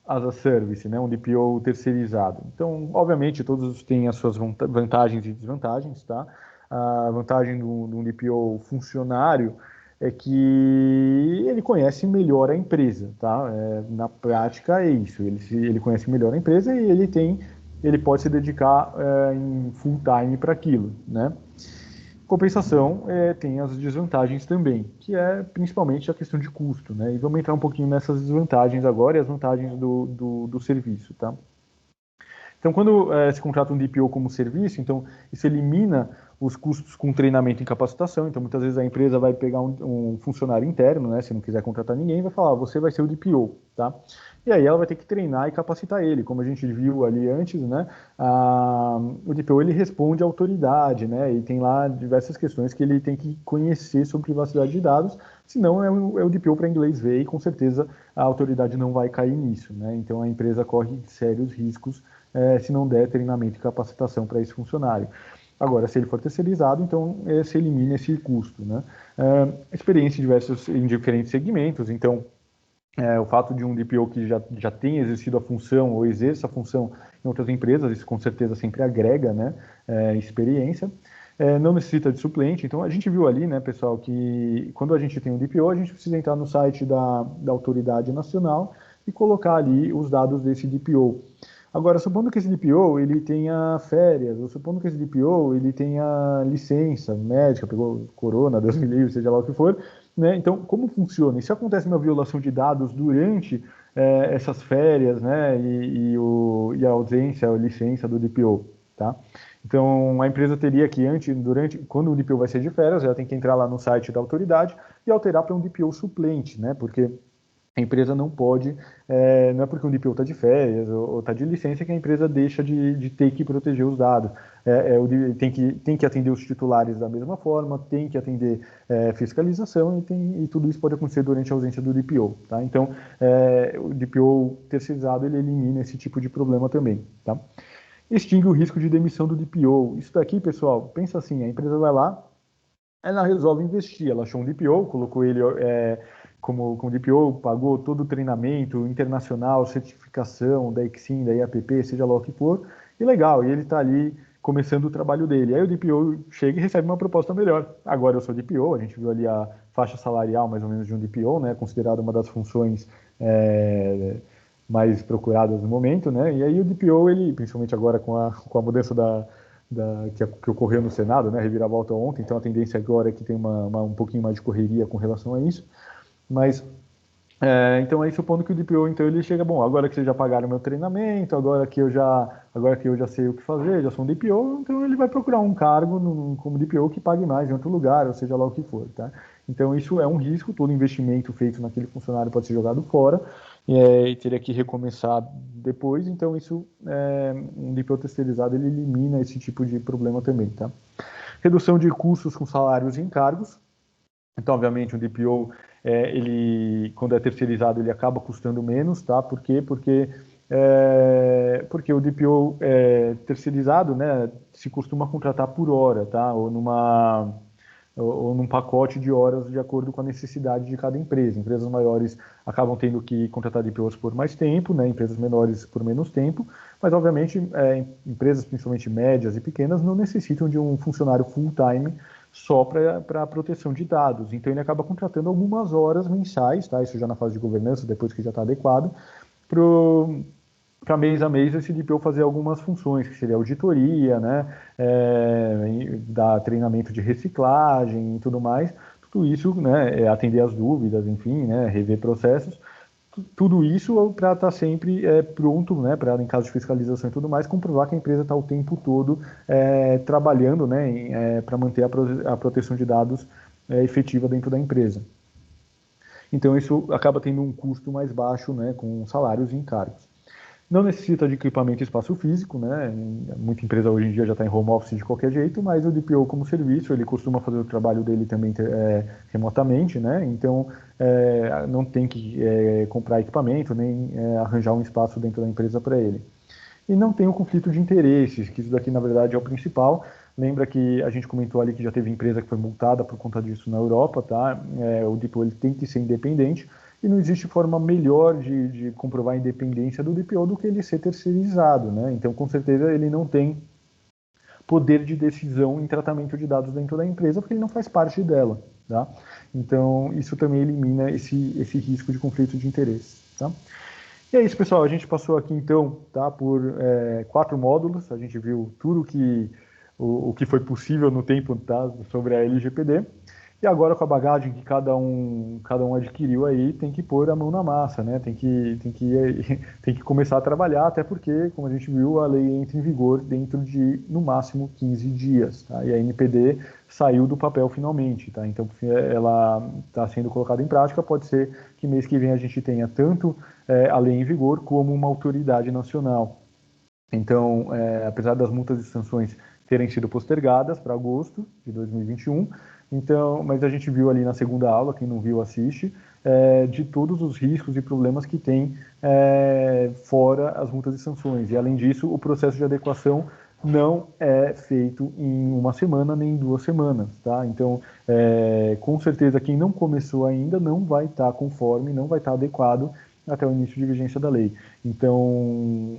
as a service, né, um DPO terceirizado? Então, obviamente, todos têm as suas vantagens e desvantagens, tá? A vantagem de um DPO funcionário é que ele conhece melhor a empresa, tá? Na prática é isso, ele conhece melhor a empresa e ele pode se dedicar em full time para aquilo, né? Compensação, tem as desvantagens também, que é principalmente a questão de custo, né? E vamos entrar um pouquinho nessas desvantagens agora e as vantagens do serviço, tá? Então, quando se contrata um DPO como serviço, então isso elimina os custos com treinamento e capacitação. Então, muitas vezes a empresa vai pegar um funcionário interno, né? Se não quiser contratar ninguém, vai falar, você vai ser o DPO, tá? E aí ela vai ter que treinar e capacitar ele, como a gente viu ali antes, né? O DPO ele responde à autoridade, né? E tem lá diversas questões que ele tem que conhecer sobre privacidade de dados, senão é o DPO para inglês ver e com certeza a autoridade não vai cair nisso, né? Então a empresa corre sérios riscos se não der treinamento e capacitação para esse funcionário. Agora, se ele for terceirizado, então se elimina esse custo, né? Experiência em diferentes segmentos, então o fato de um DPO que já tem exercido a função ou exerça a função em outras empresas, isso com certeza sempre agrega, né, experiência. Não necessita de suplente, então a gente viu ali, né, pessoal, que quando a gente tem um DPO, a gente precisa entrar no site da autoridade nacional e colocar ali os dados desse DPO. Agora, supondo que esse DPO ele tenha férias, ou supondo que esse DPO ele tenha licença médica, pegou corona, Deus me livre, seja lá o que for, né? Então, como funciona? E se acontece uma violação de dados durante essas férias, né, e a ausência, a licença do DPO, tá? Então, a empresa teria que, quando o DPO vai ser de férias, ela tem que entrar lá no site da autoridade e alterar para um DPO suplente, né? Porque a empresa não pode, não é porque um DPO está de férias ou está de licença que a empresa deixa de ter que proteger os dados. Tem que atender os titulares da mesma forma, tem que atender fiscalização e tudo isso pode acontecer durante a ausência do DPO. Tá? Então, o DPO terceirizado ele elimina esse tipo de problema também. Tá? Extingue o risco de demissão do DPO. Isso daqui, pessoal, pensa assim, a empresa vai lá, ela resolve investir, ela achou um DPO, colocou ele como DPO, pagou todo o treinamento internacional, certificação da Exim, da IAPP, seja lá o que for, e legal, e ele está ali começando o trabalho dele. Aí o DPO chega e recebe uma proposta melhor. Agora eu sou DPO, a gente viu ali a faixa salarial mais ou menos de um DPO, né, considerada uma das funções mais procuradas no momento, né, e aí o DPO, ele, principalmente agora com a mudança que ocorreu no Senado, né, reviravolta ontem, então a tendência agora é que tem um pouquinho mais de correria com relação a isso, mas então aí supondo que o DPO então ele chega, bom, agora que vocês já pagaram meu treinamento, agora que eu já sei o que fazer, já sou um DPO, então ele vai procurar um cargo como DPO que pague mais em outro lugar, ou seja lá o que for, tá? Então isso é um risco, todo investimento feito naquele funcionário pode ser jogado fora e teria que recomeçar depois, então isso um DPO terceirizado ele elimina esse tipo de problema também, tá? Redução de custos com salários e encargos. Então, obviamente, o DPO, quando é terceirizado, ele acaba custando menos, tá? Por quê? Porque o DPO terceirizado, né, se costuma contratar por hora, tá? Ou num pacote de horas de acordo com a necessidade de cada empresa. Empresas maiores acabam tendo que contratar DPOs por mais tempo, né? Empresas menores por menos tempo, mas, obviamente, empresas, principalmente médias e pequenas, não necessitam de um funcionário full-time só para a proteção de dados. Então, ele acaba contratando algumas horas mensais, tá? Isso já na fase de governança, depois que já está adequado, para mês a mês esse DPO fazer algumas funções, que seria auditoria, né? Dar treinamento de reciclagem e tudo mais. Tudo isso, né? Atender as dúvidas, enfim, né? Rever processos. Tudo isso para estar sempre pronto, né, para em caso de fiscalização e tudo mais, comprovar que a empresa está o tempo todo trabalhando, né, para manter a proteção de dados efetiva dentro da empresa. Então, isso acaba tendo um custo mais baixo, né, com salários e encargos. Não necessita de equipamento e espaço físico, né? Muita empresa hoje em dia já está em home office de qualquer jeito, mas o DPO como serviço, ele costuma fazer o trabalho dele também remotamente, né? Então, não tem que comprar equipamento, nem arranjar um espaço dentro da empresa para ele. E não tem o conflito de interesses, que isso daqui, na verdade, é o principal. Lembra que a gente comentou ali que já teve empresa que foi multada por conta disso na Europa, tá? O DPO ele tem que ser independente, e não existe forma melhor de comprovar a independência do DPO do que ele ser terceirizado, né? Então, com certeza, ele não tem poder de decisão em tratamento de dados dentro da empresa, porque ele não faz parte dela, tá? Então, isso também elimina esse risco de conflito de interesse, tá? E é isso, pessoal. A gente passou aqui, então, tá, por 4 módulos. A gente viu tudo o que foi possível no tempo, tá, sobre a LGPD. E agora, com a bagagem que cada um adquiriu aí, tem que pôr a mão na massa, né? Tem que começar a trabalhar, até porque, como a gente viu, a lei entra em vigor dentro de, no máximo, 15 dias. Tá? E a NPD saiu do papel finalmente, tá? Então, ela está sendo colocada em prática. Pode ser que mês que vem a gente tenha tanto a lei em vigor como uma autoridade nacional. Então, apesar das multas e sanções terem sido postergadas para agosto de 2021, então, mas a gente viu ali na segunda aula, quem não viu assiste, de todos os riscos e problemas que tem fora as multas e sanções. E além disso, o processo de adequação não é feito em uma semana nem em 2 semanas, tá? Então, com certeza quem não começou ainda não vai estar conforme, não vai estar adequado até o início de vigência da lei. Então,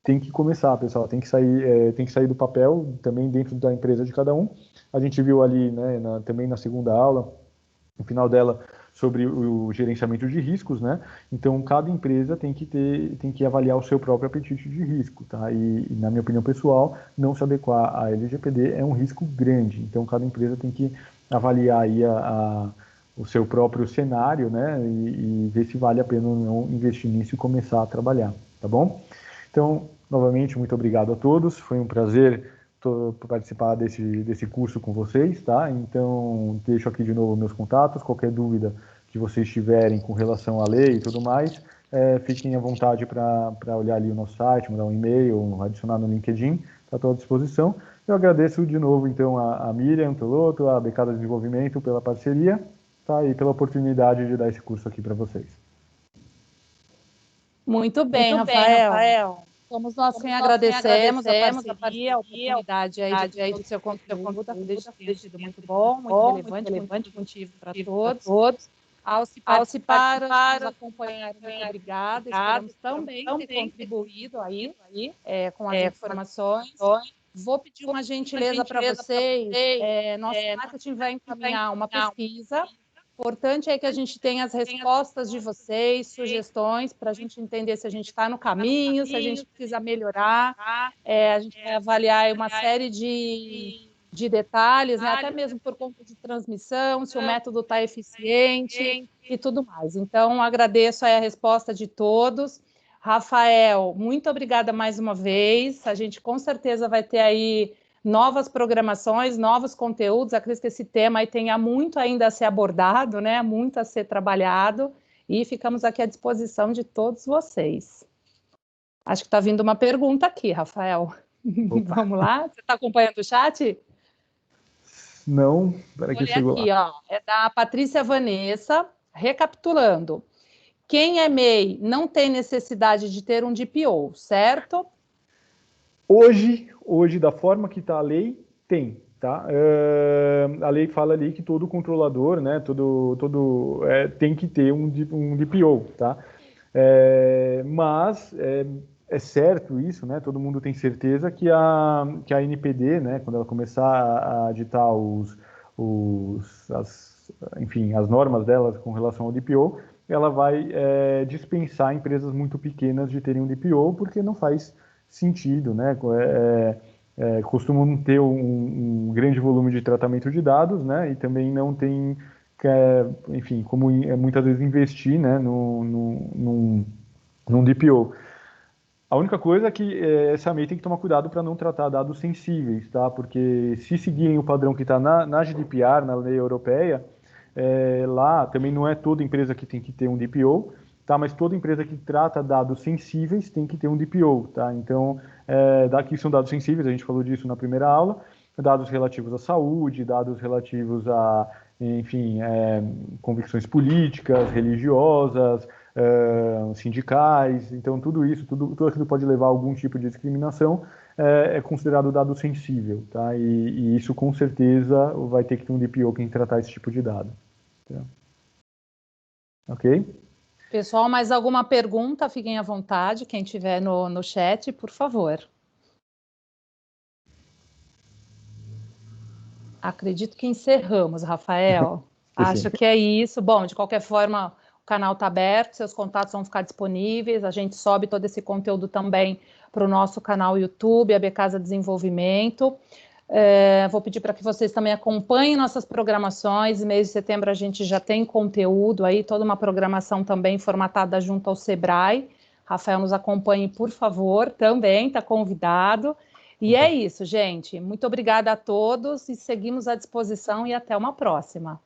tem que começar, pessoal, tem que sair do papel também dentro da empresa de cada um. A gente viu ali, né, também na segunda aula, no final dela, sobre o gerenciamento de riscos, né? Então, cada empresa tem que avaliar o seu próprio apetite de risco, tá? E na minha opinião pessoal, não se adequar à LGPD é um risco grande. Então, cada empresa tem que avaliar aí o seu próprio cenário, né? E ver se vale a pena ou não investir nisso e começar a trabalhar, tá bom? Então, novamente, muito obrigado a todos. Foi um prazer participar desse curso com vocês, tá? Então, deixo aqui de novo meus contatos. Qualquer dúvida que vocês tiverem com relação à lei e tudo mais, fiquem à vontade para olhar ali o nosso site, mandar um e-mail, adicionar no LinkedIn, está à tua disposição. Eu agradeço de novo, então, a Miriam Toloto, a Becada Desenvolvimento, pela parceria, tá? E pela oportunidade de dar esse curso aqui para vocês. Muito bem, Rafael. Somos nós quem agradecemos a parceria, a oportunidade aí de ter o seu conteúdo. Acredito que tenha sido muito bom, muito relevante, muito produtivo para todos. Ao se participaram, nos acompanharam, muito obrigada. Esperamos também ter contribuído aí com as informações. Vou pedir uma gentileza para vocês. Nosso marketing vai encaminhar uma pesquisa. Importante é que a gente tenha as respostas de vocês, sugestões, para a gente entender se a gente está no caminho, se a gente precisa melhorar. A gente vai avaliar uma série de detalhes, né? Até mesmo por conta de transmissão, se o método está eficiente e tudo mais. Então, agradeço aí a resposta de todos. Rafael, muito obrigada mais uma vez. A gente com certeza vai ter aí novas programações, novos conteúdos. Acredito que esse tema aí tenha muito ainda a ser abordado, né? Muito a ser trabalhado, e ficamos aqui à disposição de todos vocês. Acho que está vindo uma pergunta aqui, Rafael. Vamos lá? Você está acompanhando o chat? Não, espera que chegou aqui, lá. Ó, é da Patrícia Vanessa. Recapitulando, quem é MEI não tem necessidade de ter um DPO, certo? Hoje, da forma que está a lei, tem, tá? A lei fala ali que todo controlador, né, tem que ter um DPO, tá? Mas é certo isso, né? Todo mundo tem certeza que a NPD, né, quando ela começar a ditar enfim, as normas delas com relação ao DPO, ela vai dispensar empresas muito pequenas de terem um DPO, porque não faz sentido, né? Costumam ter um grande volume de tratamento de dados, né? E também não tem, enfim, como muitas vezes investir, né? Num DPO. A única coisa é que essa MEI tem que tomar cuidado para não tratar dados sensíveis, tá? Porque se seguirem o padrão que está na GDPR, na lei europeia, lá também não é toda empresa que tem que ter um DPO, tá? Mas toda empresa que trata dados sensíveis tem que ter um DPO, tá? Então, daqui são dados sensíveis, a gente falou disso na primeira aula, dados relativos à saúde, dados relativos a, enfim, convicções políticas, religiosas, sindicais, então tudo isso, tudo aquilo pode levar a algum tipo de discriminação, é considerado dado sensível, tá? E isso com certeza vai ter que ter um DPO quem tratar esse tipo de dado. Tá? Ok? Pessoal, mais alguma pergunta? Fiquem à vontade, quem tiver no chat, por favor. Acredito que encerramos, Rafael. Acho que é isso. Bom, de qualquer forma, o canal está aberto, seus contatos vão ficar disponíveis, a gente sobe todo esse conteúdo também para o nosso canal YouTube, AB Casa Desenvolvimento. Vou pedir para que vocês também acompanhem nossas programações. Mês de setembro a gente já tem conteúdo aí, toda uma programação também formatada junto ao Sebrae. Rafael, nos acompanhe, por favor, também está convidado. E é isso, gente. Muito obrigada a todos e seguimos à disposição e até uma próxima.